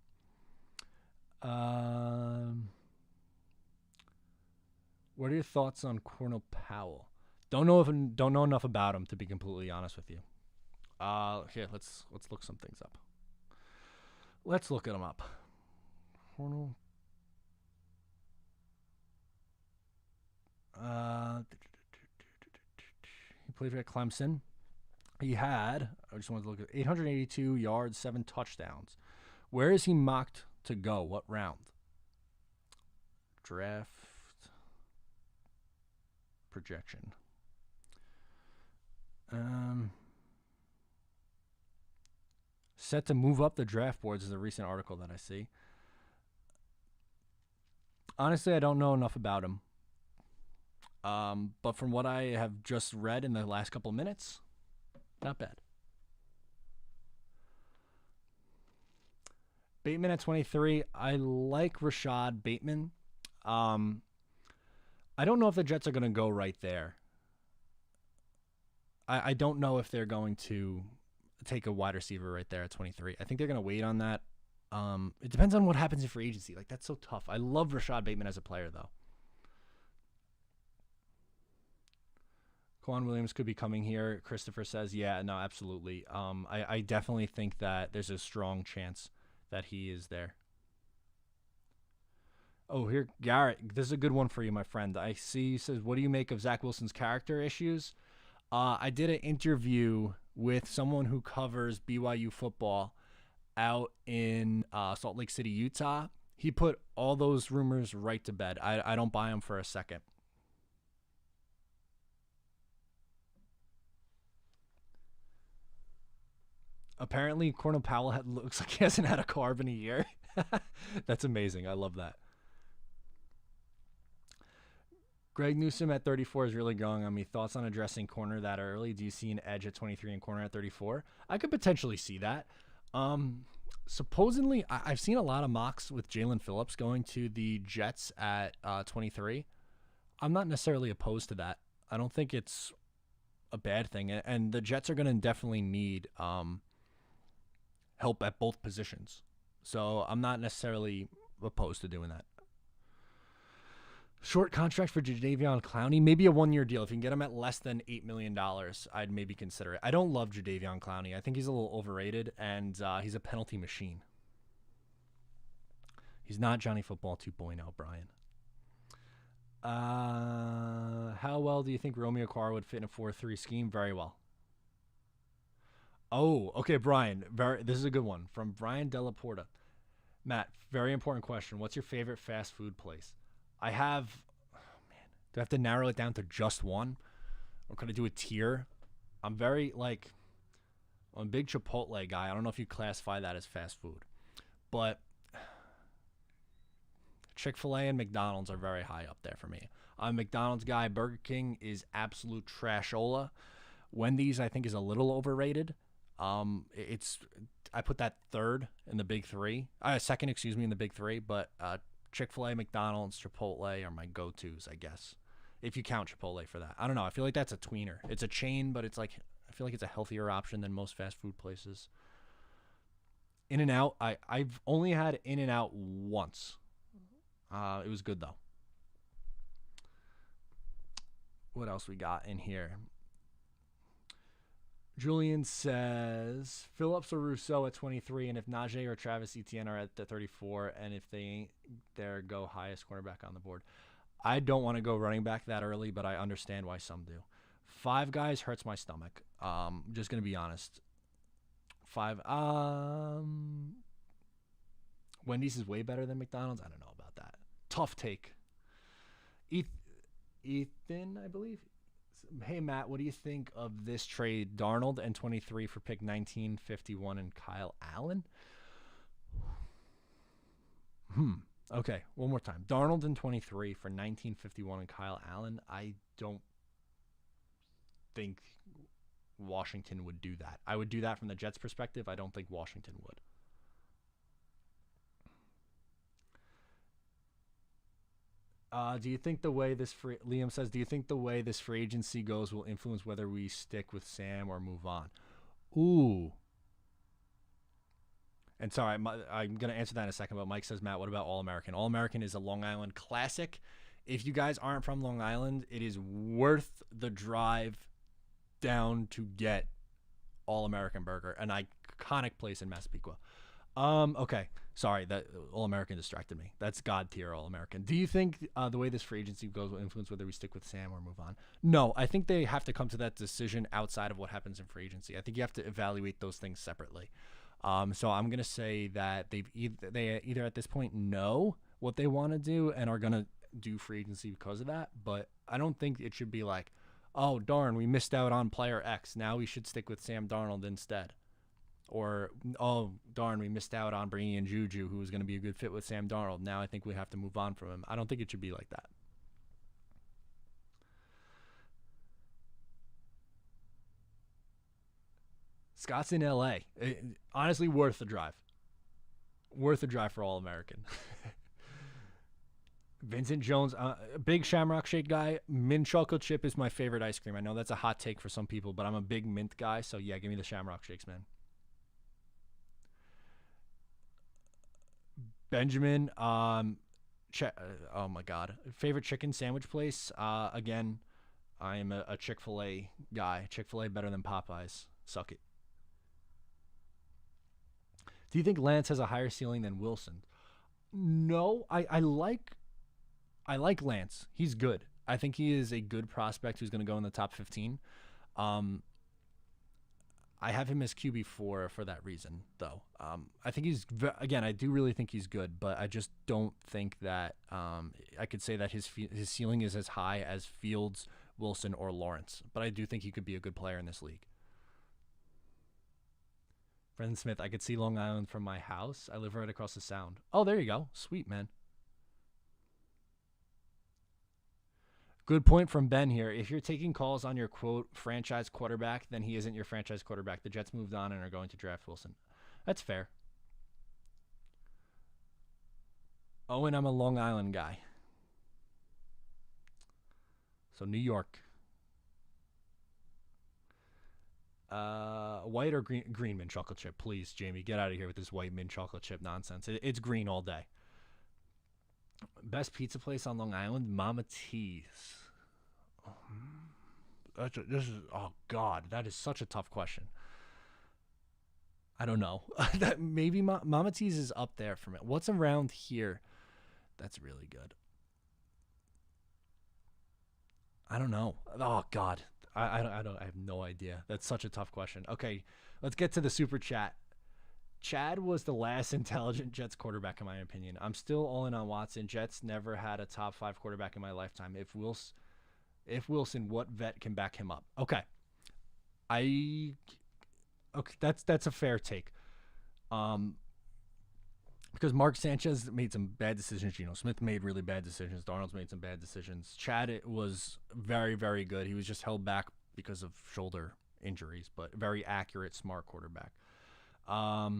What are your thoughts on Cornell Powell? Don't know enough about him, to be completely honest with you. Here, let's look some things up. Let's look him up. Cornell. He played at Clemson. He had, I just wanted to look at 882 yards, 7 touchdowns. Where is he mocked to go? What round? Draft projection. Set to move up the draft boards is a recent article that I see. Honestly, I don't know enough about him. But from what I have just read in the last couple of minutes, not bad. Bateman at 23. I like Rashad Bateman. Um, I don't know if the Jets are going to go right there. I don't know if they're going to take a wide receiver right there at 23. I think they're going to wait on that. It depends on what happens in free agency. Like, that's so tough. I love Rashad Bateman as a player, though. Quan Williams could be coming here. Christopher says, yeah, no, absolutely. I definitely think that there's a strong chance that he is there. Oh, here, Garrett, this is a good one for you, my friend. I see, he says, what do you make of Zach Wilson's character issues? I did an interview with someone who covers BYU football out in Salt Lake City, Utah. He put all those rumors right to bed. I don't buy him for a second. Apparently, Cornell Powell looks like he hasn't had a carb in a year. That's amazing. I love that. Greg Newsome at 34 is really going on me. Thoughts on addressing corner that early? Do you see an edge at 23 and corner at 34? I could potentially see that. Supposedly, I've seen a lot of mocks with Jalen Phillips going to the Jets at 23. I'm not necessarily opposed to that. I don't think it's a bad thing. And the Jets are going to definitely need help at both positions. So I'm not necessarily opposed to doing that. Short contract for Jadeveon Clowney, maybe a one-year deal. If you can get him at less than $8 million, I'd maybe consider it. I don't love Jadeveon Clowney. I think he's a little overrated, and he's a penalty machine. He's not Johnny Football 2.0, Brian. How well do you think Romeo Okwara would fit in a 4-3 scheme? Very well. Oh, okay, Brian. This is a good one from Brian Delaporta. Matt, very important question. What's your favorite fast food place? I have, do I have to narrow it down to just one? Or could I do a tier? I'm a big Chipotle guy. I don't know if you classify that as fast food. But Chick-fil-A and McDonald's are very high up there for me. I'm a McDonald's guy. Burger King is absolute trashola. Wendy's, I think, is a little overrated. I put that third in the big three. Second, in the big three. But Chick-fil-A, McDonald's, Chipotle are my go-tos, I guess. If you count Chipotle for that. I don't know. I feel like that's a tweener. It's a chain, but I feel like it's a healthier option than most fast food places. In-N-Out, I've only had In-N-Out once. It was good, though. What else we got in here? Julian says Phillips or Rousseau at 23, and if Najee or Travis Etienne are at the 34, and if they ain't there, go highest cornerback on the board. I don't want to go running back that early, but I understand why some do. Five guys hurts my stomach. Just gonna be honest. Five. Wendy's is way better than McDonald's. I don't know about that. Tough take. Ethan, I believe. Hey, Matt, what do you think of this trade? Darnold and 23 for pick 19, 51, and Kyle Allen? Okay, one more time. Darnold and 23 for 19, 51, and Kyle Allen. I don't think Washington would do that. I would do that from the Jets' perspective. I don't think Washington would. Do you think the way Liam says, do you think the way this free agency goes will influence whether we stick with Sam or move on? Ooh. And sorry, I'm going to answer that in a second, but Mike says, Matt, what about All-American? All-American is a Long Island classic. If you guys aren't from Long Island, it is worth the drive down to get All-American Burger, an iconic place in Massapequa. Okay. Sorry, that All-American distracted me. That's God tier All-American. Do you think the way this free agency goes will influence whether we stick with Sam or move on? No, I think they have to come to that decision outside of what happens in free agency. I think you have to evaluate those things separately. So I'm going to say that they either at this point know what they want to do and are going to do free agency because of that. But I don't think it should be like, oh, darn, we missed out on player X. Now we should stick with Sam Darnold instead. Or, oh, darn, we missed out on bringing in Juju, who was going to be a good fit with Sam Darnold. Now I think we have to move on from him. I don't think it should be like that. Scott's in L.A. Honestly, worth the drive. Worth a drive for All-American. Vincent Jones, a big Shamrock Shake guy. Mint chocolate chip is my favorite ice cream. I know that's a hot take for some people, but I'm a big mint guy. So, yeah, give me the Shamrock Shakes, man. Benjamin, oh, my God. Favorite chicken sandwich place? Again, I am a Chick-fil-A guy. Chick-fil-A better than Popeyes. Suck it. Do you think Lance has a higher ceiling than Wilson? No, I like Lance. He's good. I think he is a good prospect who's going to go in the top 15. Um, I have him as QB4 for that reason, though. I think again, I do really think he's good, but I just don't think that I could say that his ceiling is as high as Fields, Wilson, or Lawrence. But I do think he could be a good player in this league. Brendan Smith, I could see Long Island from my house. I live right across the Sound. Oh, there you go. Sweet, man. Good point from Ben here. If you're taking calls on your quote franchise quarterback, then he isn't your franchise quarterback. The Jets moved on and are going to draft Wilson. That's fair. Owen, I'm a Long Island guy. So New York. White or green mint chocolate chip? Please, Jamie, get out of here with this white mint chocolate chip nonsense. It's green all day. Best pizza place on Long Island? Mama T's. Oh God, that is such a tough question. I don't know. That maybe Mama T's is up there for me. What's around here that's really good? I don't know. Oh God, I have no idea. That's such a tough question. Okay, let's get to the super chat. Chad was the last intelligent Jets quarterback, in my opinion. I'm still all in on Watson. Jets never had a top 5 quarterback in my lifetime. If Wilson, what vet can back him up? Okay, that's a fair take. Because Mark Sanchez made some bad decisions. Geno Smith made really bad decisions. Darnold's made some bad decisions. Chad was very, very good. He was just held back because of shoulder injuries, but very accurate, smart quarterback. I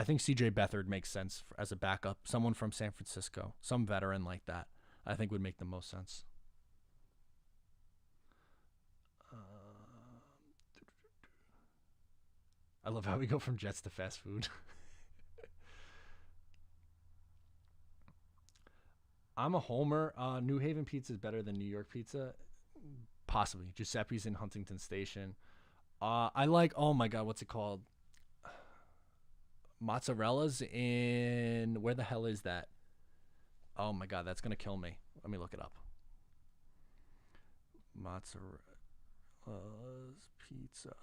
think C.J. Beathard makes sense as a backup. Someone from San Francisco, some veteran like that, I think would make the most sense. I love how we go from Jets to fast food. I'm a homer. New Haven pizza is better than New York pizza. Possibly. Giuseppe's in Huntington Station. I like, oh my God, what's it called? Mozzarella's in, where the hell is that? Oh my God, that's going to kill me. Let me look it up. Mozzarella's Pizza.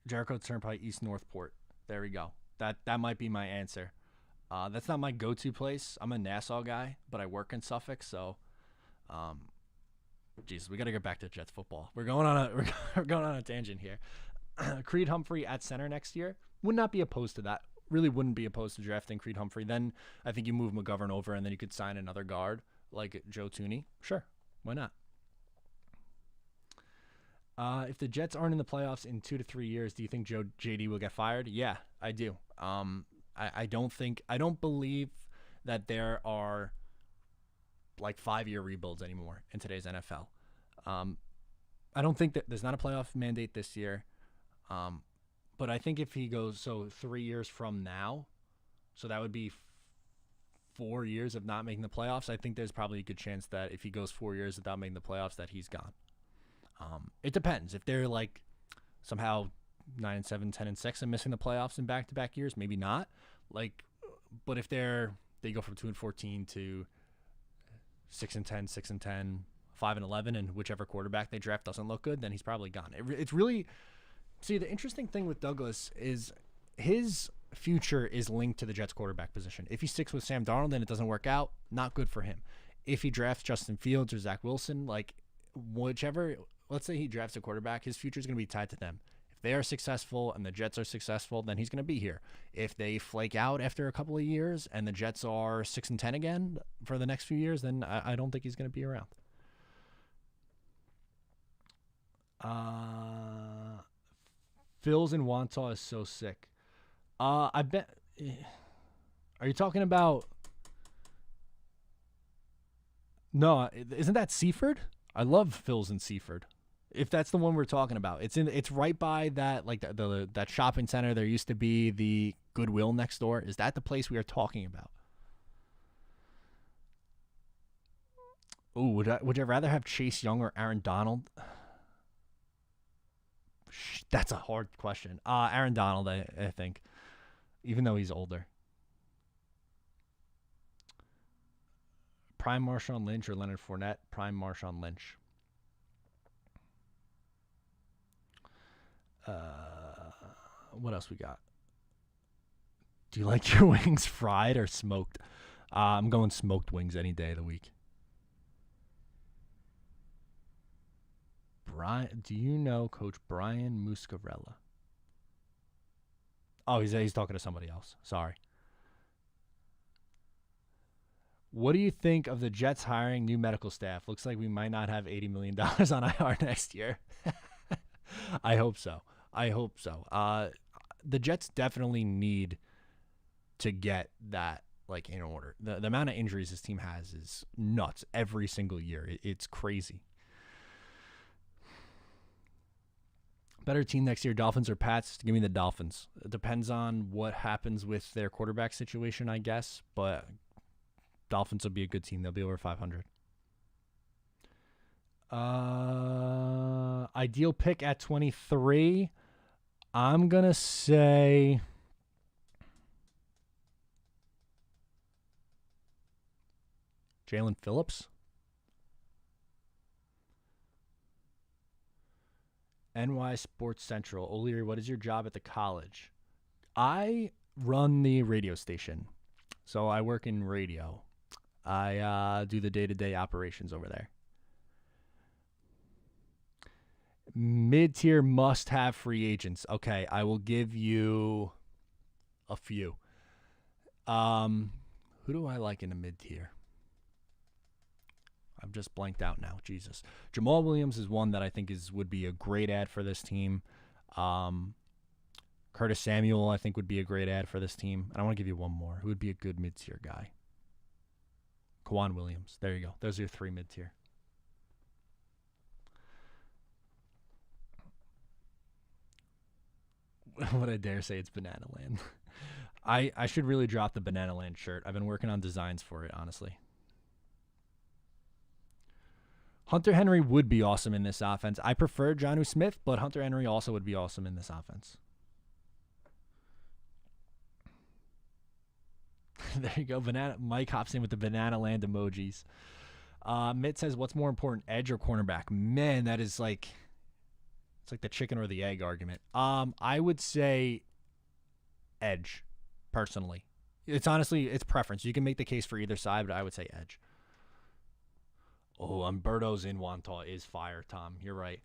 Jericho Turnpike, East Northport. There we go. That might be my answer. That's not my go-to place. I'm a Nassau guy, but I work in Suffolk, so Jesus, we got to get back to Jets football. We're going on a tangent here. Creed Humphrey at center next year. Would not be opposed to that. Really wouldn't be opposed to drafting Creed Humphrey. Then I think you move McGovern over, and then you could sign another guard like Joe Thuney. Sure, why not? If the Jets aren't in the playoffs in 2 to 3 years, do you think JD will get fired? Yeah, I do. I don't believe that there are like 5-year rebuilds anymore in today's NFL. I don't think that there's not a playoff mandate this year. But I think if he goes, 3 years from now, so that would be 4 years of not making the playoffs. I think there's probably a good chance that if he goes 4 years without making the playoffs, that he's gone. It depends. If they're like somehow 9-7, 10-6 and missing the playoffs in back-to-back years, maybe not. Like, but if they go from 2-14 to 6-10, 6-10, 5-11, and whichever quarterback they draft doesn't look good, then he's probably gone. It's really, see, the interesting thing with Douglas is his future is linked to the Jets quarterback position. If he sticks with Sam Darnold and it doesn't work out, not good for him. If he drafts Justin Fields or Zach Wilson, like whichever, let's say he drafts a quarterback, his future is going to be tied to them. If they are successful and the Jets are successful, then he's going to be here. If they flake out after a couple of years and the Jets are 6-10 again for the next few years, then I don't think he's going to be around. Phil's in Wantagh is so sick. I bet. Are you talking about? No, isn't that Seaford? I love Phil's in Seaford. If that's the one we're talking about, it's right by that like that shopping center. There used to be the Goodwill next door. Is that the place we are talking about? Ooh, would I rather have Chase Young or Aaron Donald? That's a hard question. Aaron Donald, I think, even though he's older. Prime Marshawn Lynch or Leonard Fournette? Prime Marshawn Lynch. What else we got? Do you like your wings fried or smoked? I'm going smoked wings any day of the week. Brian, do you know Coach Brian Muscarella? Oh, he's talking to somebody else. Sorry. What do you think of the Jets hiring new medical staff? Looks like we might not have $80 million on IR next year. I hope so. The Jets definitely need to get that like in order. The amount of injuries this team has is nuts every single year. It's crazy. Better team next year, Dolphins or Pats? Give me the Dolphins. It depends on what happens with their quarterback situation, I guess. But Dolphins will be a good team. They'll be over 500. Ideal pick at 23. I'm going to say Jalen Phillips. NY Sports Central. O'Leary, what is your job at the college? I run the radio station. So I work in radio. I do the day-to-day operations over there. Mid-tier must-have free agents. Okay, I will give you a few. Who do I like in the mid-tier? I've just blanked out now. Jesus. Jamal Williams is one that I think would be a great ad for this team. Curtis Samuel, I think, would be a great ad for this team. And I want to give you one more. Who would be a good mid-tier guy? Kwan Williams. There you go. Those are your 3 mid-tier. What I dare say, it's Banana Land. I should really drop the Banana Land shirt. I've been working on designs for it, honestly. Hunter Henry would be awesome in this offense. I prefer Jonnu Smith, but Hunter Henry also would be awesome in this offense. There you go. Mike hops in with the Banana Land emojis. Mitt says, what's more important, edge or cornerback? Man, that is like, it's like the chicken or the egg argument. I would say edge, personally. It's honestly, it's preference. You can make the case for either side, but I would say edge. Oh, Umberto's in Wantagh is fire, Tom. You're right.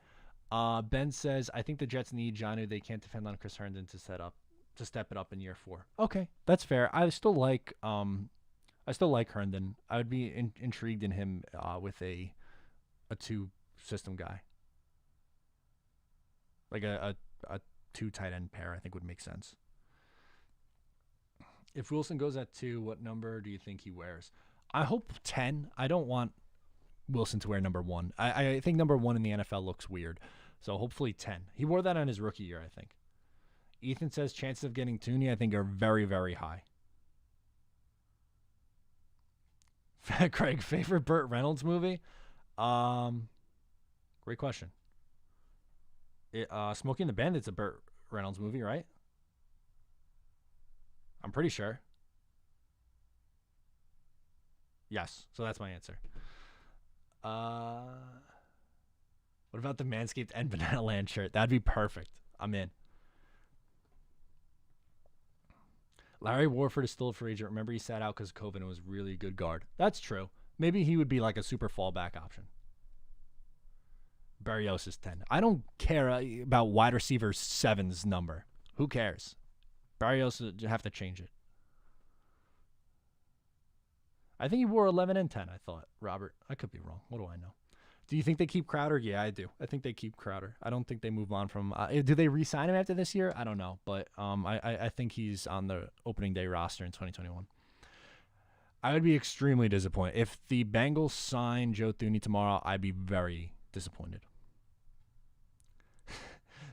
Ben says, I think the Jets need Jonnu. They can't depend on Chris Herndon to step it up in year 4. Okay, that's fair. I still like Herndon. I would be intrigued in him with a 2 system guy. Like a 2 tight end pair, I think would make sense. If Wilson goes at 2, what number do you think he wears? I hope 10. I don't want Wilson to wear number 1. I think number 1 in the NFL looks weird. So hopefully 10. He wore that on his rookie year, I think. Ethan says chances of getting Tooney, I think, are very, very high. Craig, favorite Burt Reynolds movie? Great question. Smokey and the Bandit's a Burt Reynolds movie, right? I'm pretty sure. Yes, so that's my answer. What about the Manscaped and Banana Land shirt? That'd be perfect. I'm in. Larry Warford is still a free agent. Remember, he sat out because of COVID and was really a good guard. That's true. Maybe he would be like a super fallback option. Barrios is 10. I don't care about wide receiver 7's number. Who cares? Barrios, you have to change it. I think he wore 11 and 10, I thought, Robert. I could be wrong. What do I know? Do you think they keep Crowder? Yeah, I do. I think they keep Crowder. I don't think they move on from. Do they re-sign him after this year? I don't know, but I think he's on the opening day roster in 2021. I would be extremely disappointed if the Bengals sign Joe Thuney tomorrow. I'd be very disappointed.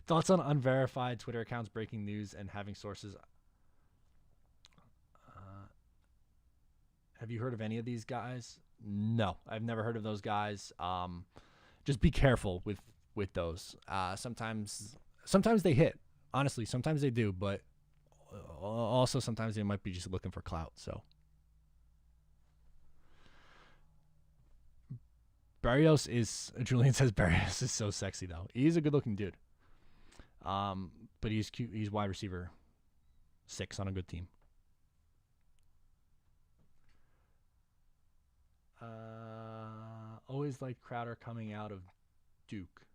Thoughts on unverified Twitter accounts breaking news and having sources? Have you heard of any of these guys? No, I've never heard of those guys. Just be careful with those. Sometimes they hit. Honestly, sometimes they do, but also sometimes they might be just looking for clout. So Julian says Barrios is so sexy though. He's a good looking dude. But he's cute. He's wide receiver 6 on a good team. Always liked Crowder coming out of Duke.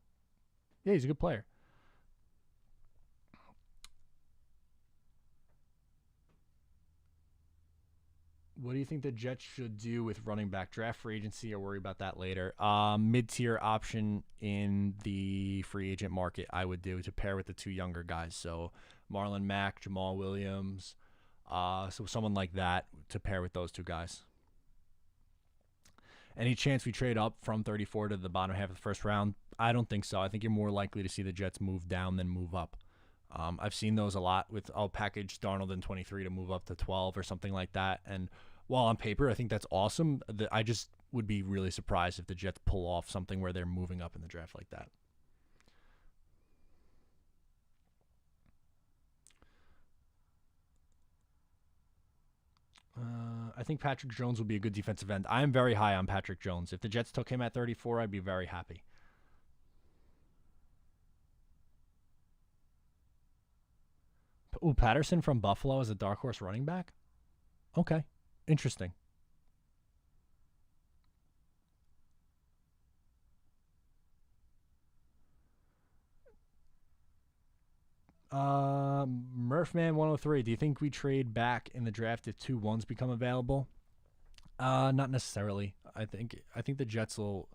Yeah, he's a good player. What do you think the Jets should do with running back? Draft free agency or worry about that later? Mid-tier option in the free agent market I would do to pair with the 2 younger guys. So Marlon Mack, Jamal Williams. So someone like that to pair with those 2 guys. Any chance we trade up from 34 to the bottom half of the first round? I don't think so. I think you're more likely to see the Jets move down than move up. I've seen those a lot with I'll package Darnold in 23 to move up to 12 or something like that. And while on paper I think that's awesome, I just would be really surprised if the Jets pull off something where they're moving up in the draft like that. I think Patrick Jones would be a good defensive end. I am very high on Patrick Jones. If the Jets took him at 34, I'd be very happy. Ooh, Patterson from Buffalo as a dark horse running back? Okay. Interesting. Murphman 103. Do you think we trade back in the draft if 2 1s become available? Not necessarily. I think the Jets will.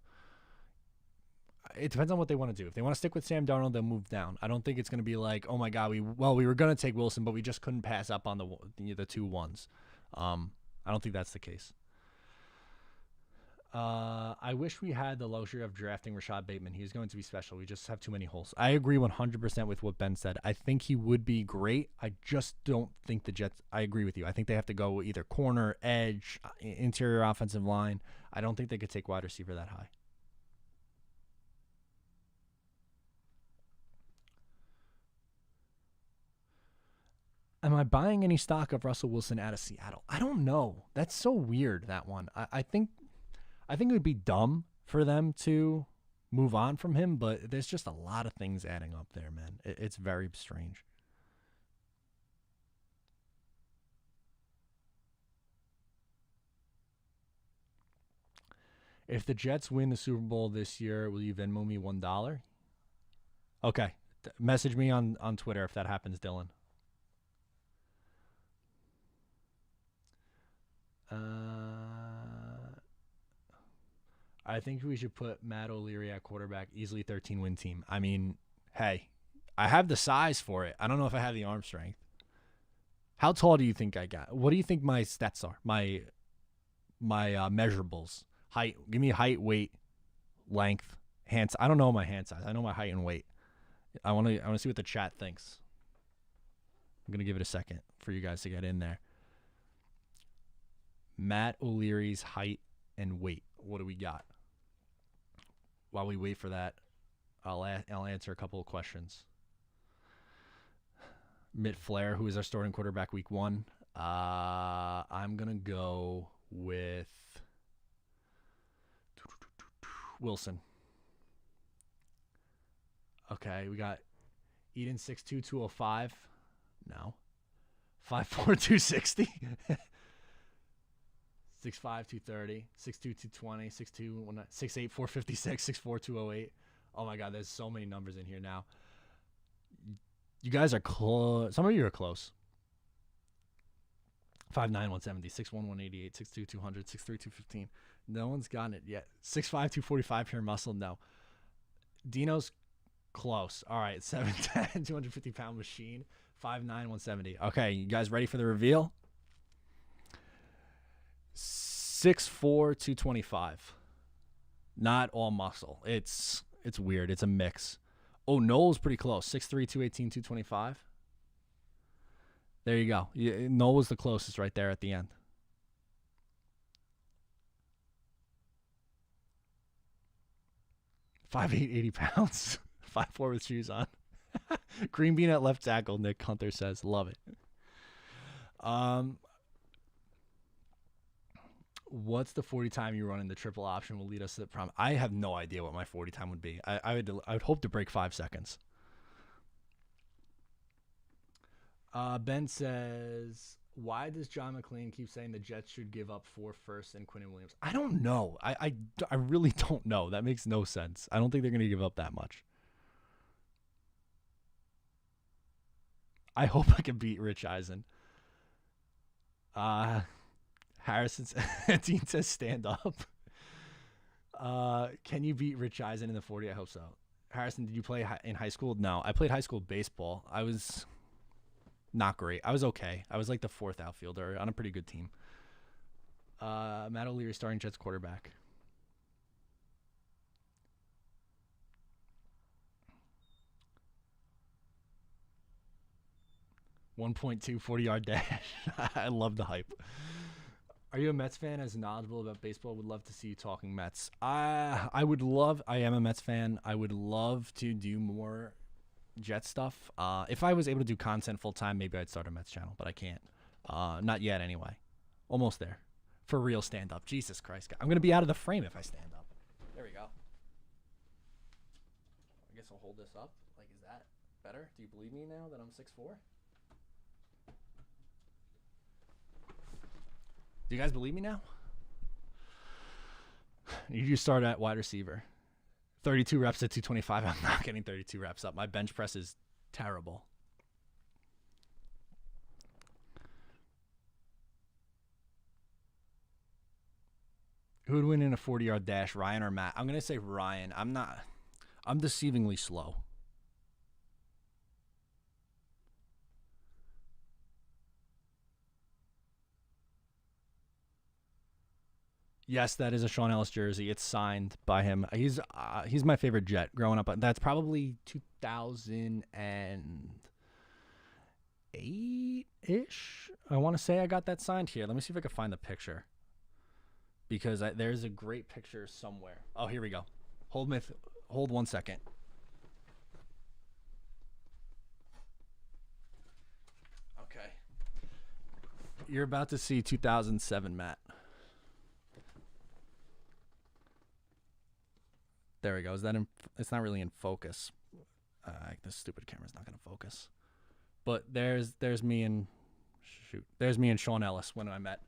It depends on what they want to do. If they want to stick with Sam Darnold, they'll move down. I don't think it's going to be like, oh my God, we were going to take Wilson, but we just couldn't pass up on the 2 1s. I don't think that's the case. I wish we had the luxury of drafting Rashad Bateman. He's going to be special. We just have too many holes. I agree 100% with what Ben said. I think he would be great. I just don't think the Jets. I agree with you. I think they have to go either corner, edge, interior offensive line. I don't think they could take wide receiver that high. Am I buying any stock of Russell Wilson out of Seattle? I don't know. That's so weird, that one. I think it would be dumb for them to move on from him, but there's just a lot of things adding up there, man. It's very strange. If the Jets win the Super Bowl this year, will you Venmo me $1? Okay. Message me on Twitter if that happens, Dylan. I think we should put Matt O'Leary at quarterback, easily 13-win team. I mean, hey, I have the size for it. I don't know if I have the arm strength. How tall do you think I got? What do you think my stats are? My measurables. Height. Give me height, weight, length, hands. I don't know my hand size. I know my height and weight. I want to see what the chat thinks. I'm going to give it a second for you guys to get in there. Matt O'Leary's height and weight. What do we got? While we wait for that, I'll answer a couple of questions. Mitt Flair, who is our starting quarterback week 1. I'm going to go with Wilson. Okay, we got Eden 6'2", 205. No. 5'4", 260. 6'5", 230, 6'2", 220, 6'2", 6'8", 456, 6'4", 208. Oh my God, there's so many numbers in here now. You guys are close. Some of you are close. 5'9", 170, 6'1", 188, 6'2", 200, 6'3", 215. No one's gotten it yet. 6'5", 245 pure muscle. No. Dino's close. All right, 7'10", 250-pound machine. 5'9", 170. Okay, you guys ready for the reveal? 6'4", 225. Not all muscle. It's weird. It's a mix. Oh, Noel's pretty close. 6'3", 218, 225. There you go. Noel was the closest right there at the end. $5'8", 80 pounds. 5'4" with shoes on. Green bean at left tackle, Nick Hunter says. Love it. What's the 40 time you run in the triple option will lead us to the prom? I have no idea what my 40 time would be. I would hope to break 5 seconds. Ben says, why does John McClain keep saying the Jets should give up 4 firsts and Quinnen Williams? I don't know. I really don't know. That makes no sense. I don't think they're going to give up that much. I hope I can beat Rich Eisen. Harrison Dean says stand up. Can you beat Rich Eisen in the 40? I hope so. Harrison, did you play in high school? No, I played high school baseball. I was not great. I was okay. I was like the 4th outfielder on a pretty good team. Matt O'Leary starting Jets quarterback. .2 40-yard dash. I love the hype. Are you a Mets fan as knowledgeable about baseball? Would love to see you talking Mets. I am a Mets fan. I would love to do more Jet stuff. If I was able to do content full time, maybe I'd start a Mets channel, but I can't. Not yet anyway. Almost there. For real stand up. Jesus Christ. I'm going to be out of the frame if I stand up. There we go. I guess I'll hold this up. Like, is that better? Do you believe me now that I'm 6'4"? Do you guys believe me now? You just start at wide receiver. 32 reps at 225. I'm not getting 32 reps up. My bench press is terrible. Who would win in a 40-yard dash, Ryan or Matt? I'm going to say Ryan. I'm deceivingly slow. Yes, that is a Sean Ellis jersey. It's signed by him. He's my favorite Jet growing up. That's probably 2008-ish. I want to say I got that signed here. Let me see if I can find the picture. Because there's a great picture somewhere. Oh, here we go. Hold 1 second. Okay. You're about to see 2007, Matt. There we go. Is that it's not really in focus. This stupid camera's not going to focus. But there's me and there's me and Sean Ellis when I met.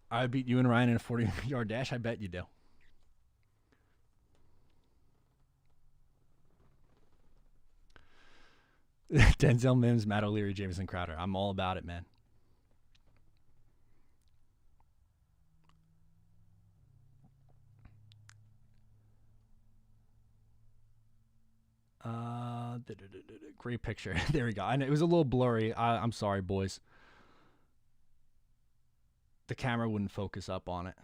I beat you and Ryan in a 40-yard dash. I bet you do. Denzel Mims, Matt O'Leary, Jamison Crowder. I'm all about it, man. Great picture. There we go. And it was a little blurry. I'm sorry, boys. The camera wouldn't focus up on it.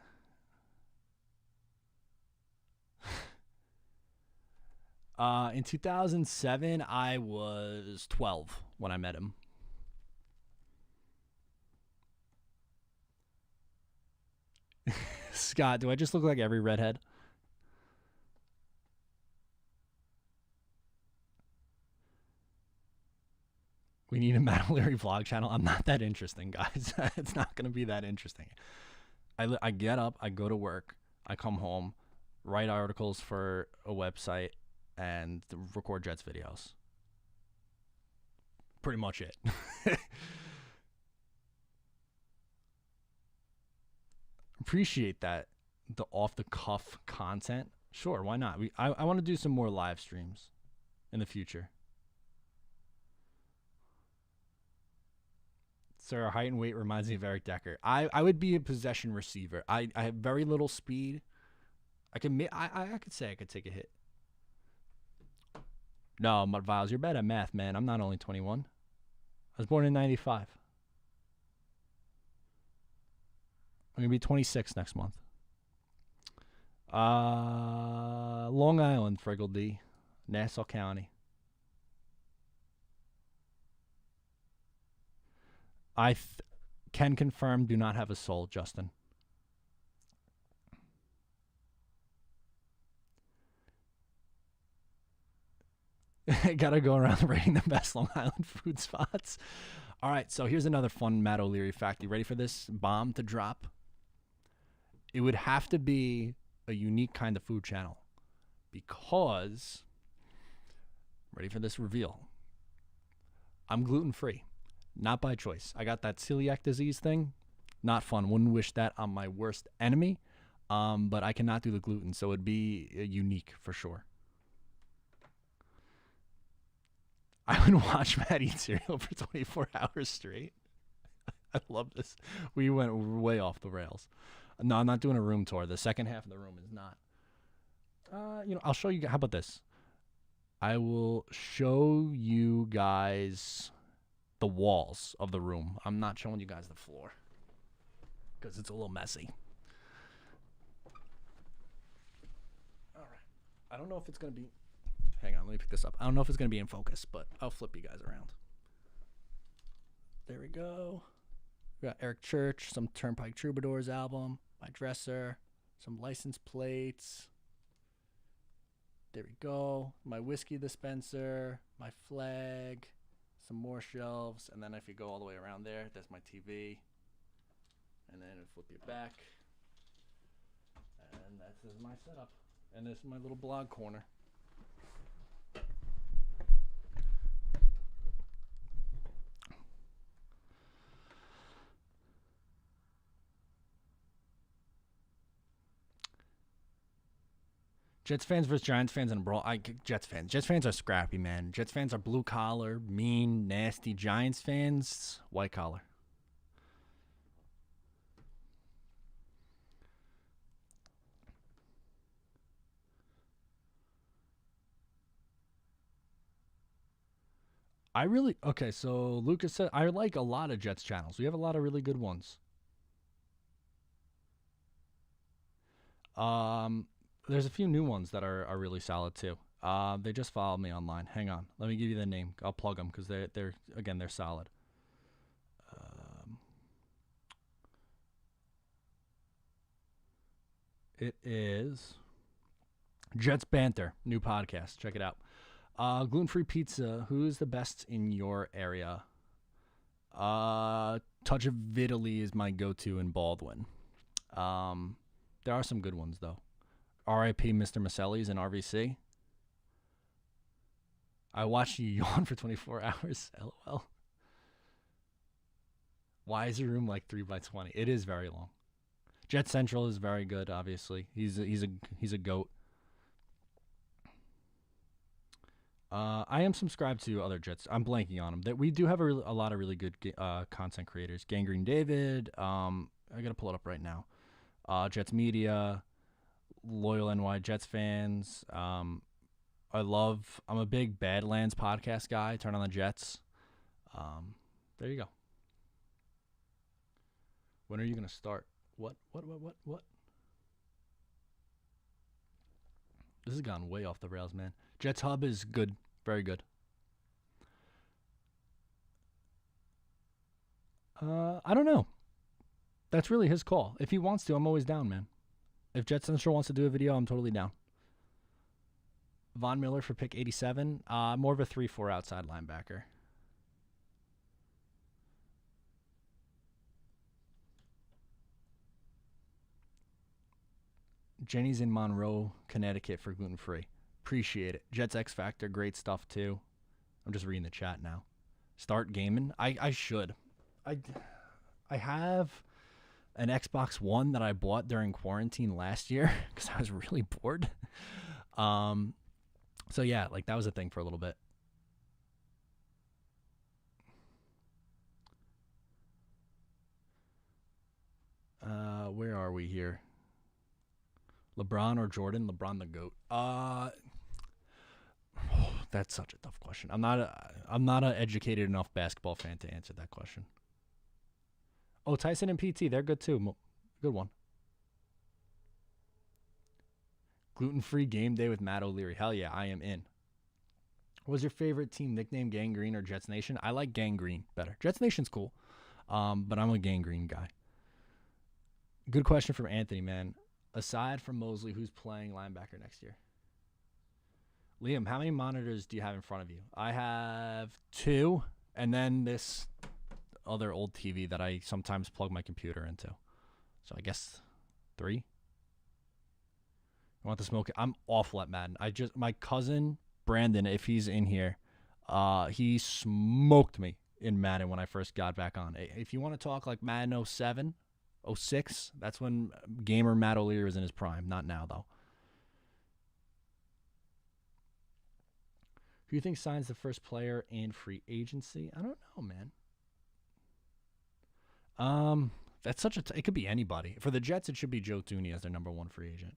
In 2007, I was 12 when I met him. Scott, do I just look like every redhead? We need a Matt O'Leary vlog channel. I'm not that interesting, guys. It's not going to be that interesting. I get up, I go to work, I come home, write articles for a website, and record Jets videos. Pretty much it. Appreciate that. The off-the-cuff content. Sure, why not? I want to do some more live streams in the future. Sir, height and weight reminds me of Eric Decker. I would be a possession receiver. I have very little speed. I could say I could take a hit. No, Viles, you're bad at math, man. I'm not only 21. I was born in 95. I'm going to be 26 next month. Long Island, Friggle D. Nassau County. I can confirm do not have a soul, Justin. Gotta go around rating the best Long Island food spots. All right, so here's another fun Matt O'Leary fact. You ready for this bomb to drop? It would have to be a unique kind of food channel because, ready for this reveal? I'm gluten-free, not by choice. I got that celiac disease thing. Not fun. Wouldn't wish that on my worst enemy. But I cannot do the gluten, so it'd be unique for sure. I would watch Matt eat cereal for 24 hours straight. I love this. We went way off the rails. No, I'm not doing a room tour. The second half of the room is not. I'll show you. How about this? I will show you guys the walls of the room. I'm not showing you guys the floor because it's a little messy. All right. I don't know if it's going to be... Hang on, let me pick this up. I don't know if it's going to be in focus, but I'll flip you guys around. There we go. We got Eric Church, some Turnpike Troubadours album, my dresser, some license plates. There we go. My whiskey dispenser, my flag, some more shelves, and then if you go all the way around there, that's my TV. And then flip it back. And this is my setup. And this is my little blog corner. Jets fans versus Giants fans in a brawl. Jets fans. Jets fans are scrappy, man. Jets fans are blue collar, mean, nasty. Giants fans, white collar. Okay, so Lucas said, I like a lot of Jets channels. We have a lot of really good ones. There's a few new ones that are really solid too. They just followed me online. Hang on, let me give you the name. I'll plug them because they're solid. It is Jets Banter, new podcast. Check it out. Gluten-free pizza. Who's the best in your area? Touch of Italy is my go-to in Baldwin. There are some good ones though. R.I.P. Mr. Maselli's in RVC. I watched you yawn for 24 hours. LOL. Why is your room like 3x20? It is very long. Jet Central is very good. Obviously, he's a goat. I am subscribed to other Jets. I'm blanking on them. That we do have a lot of really good content creators. Gangrene David. I gotta pull it up right now. Jets Media. Loyal NY Jets fans. I'm a big Badlands podcast guy. Turn on the Jets. There you go. When are you gonna start? What? This has gone way off the rails, man. Jets Hub is good. Very good. I don't know. That's really his call. If he wants to, I'm always down, man. If Jet Central wants to do a video, I'm totally down. Von Miller for pick 87. More of a 3-4 outside linebacker. Jenny's in Monroe, Connecticut for gluten-free. Appreciate it. Jets X Factor, great stuff too. I'm just reading the chat now. Start gaming. I should. I have an Xbox One that I bought during quarantine last year because I was really bored. So yeah, like that was a thing for a little bit. Where are we here? LeBron or Jordan? LeBron the GOAT. That's such a tough question. I'm not an educated enough basketball fan to answer that question. Oh, Tyson and PT, they're good too. Good one. Gluten-free game day with Matt O'Leary. Hell yeah, I am in. What was your favorite team nickname, Gang Green or Jets Nation? I like Gang Green better. Jets Nation's cool, but I'm a Gang Green guy. Good question from Anthony, man. Aside from Mosley, who's playing linebacker next year? Liam, how many monitors do you have in front of you? I have 2, and then this other old TV that I sometimes plug my computer into. So I guess 3. You want the smoke? I'm awful at Madden. My cousin Brandon, if he's in here, he smoked me in Madden when I first got back on. If you want to talk like Madden 07, 06, that's when gamer Matt O'Leary was in his prime. Not now, though. Who do you think signs the first player in free agency? I don't know, man. That's such it could be anybody. For the Jets, it should be Joe Thuney as their number 1 free agent.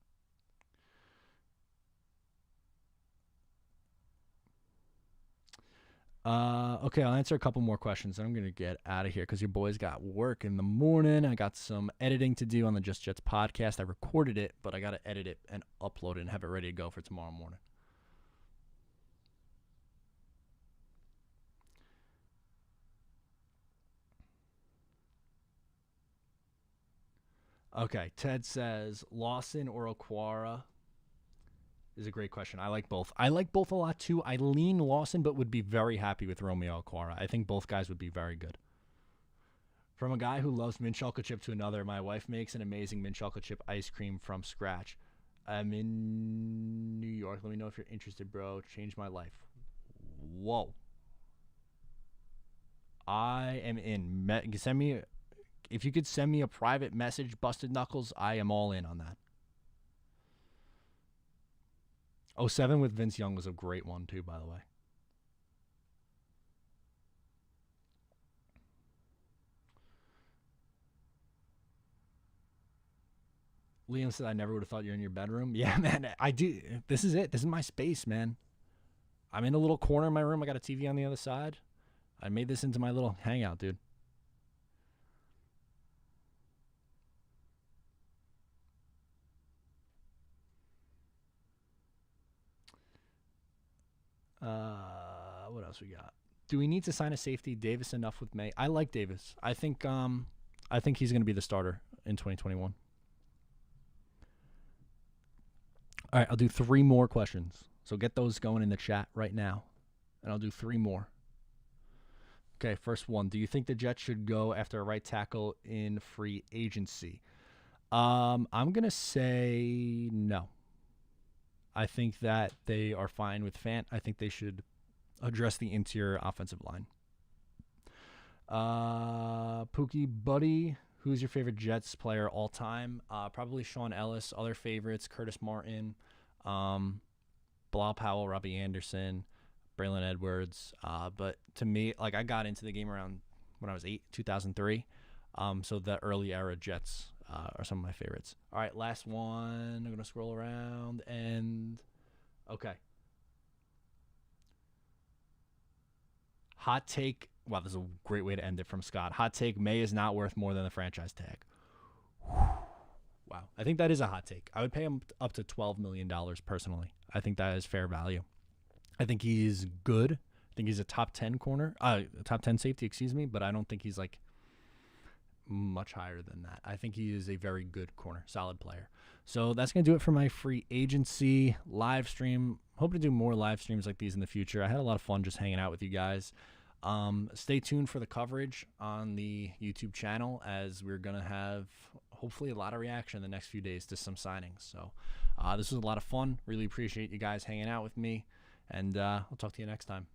Okay, I'll answer a couple more questions, and I'm going to get out of here because your boy's got work in the morning. I got some editing to do on the Just Jets podcast. I recorded it, but I got to edit it and upload it and have it ready to go for tomorrow morning. Okay, Ted says Lawson or Okwara is a great question. I like both. I like both a lot too. I lean Lawson, but would be very happy with Romeo Okwara. I think both guys would be very good. From a guy who loves mint chocolate chip to another, my wife makes an amazing mint chocolate chip ice cream from scratch. I'm in New York. Let me know if you're interested, bro. Changed my life. Whoa. I am in. If you could send me a private message, Busted Knuckles, I am all in on that. 07 with Vince Young was a great one, too, by the way. Liam said, I never would have thought you're in your bedroom. Yeah, man, I do. This is it. This is my space, man. I'm in a little corner in my room. I got a TV on the other side. I made this into my little hangout, dude. What else we got? Do we need to sign a safety? Davis enough with May? I like Davis. I think he's going to be the starter in 2021. All right, I'll do 3 more questions. So get those going in the chat right now, and I'll do 3 more. Okay, first one. Do you think the Jets should go after a right tackle in free agency? I'm going to say no. I think that they are fine with Fant. I think they should address the interior offensive line. Pookie Buddy, who's your favorite Jets player all time? Probably Sean Ellis. Other favorites, Curtis Martin, Bilal Powell, Robbie Anderson, Braylon Edwards. But to me, like, I got into the game around when I was 8, 2003. So the early era Jets are some of my favorites. All right, last one. I'm going to scroll around and okay. Hot take. Wow, this is a great way to end it from Scott. Hot take, May is not worth more than the franchise tag. Wow. I think that is a hot take. I would pay him up to $12 million personally. I think that is fair value. I think he's good. I think he's a top 10 corner. Top 10 safety, excuse me, but I don't think he's like much higher than that. I think he is a very good corner, solid player. So that's going to do it for my free agency live stream. Hope to do more live streams like these in the future. I had a lot of fun just hanging out with you guys. Stay tuned for the coverage on the YouTube channel, as we're going to have hopefully a lot of reaction in the next few days to some signings. So this was a lot of fun. Really appreciate you guys hanging out with me, and I'll talk to you next time.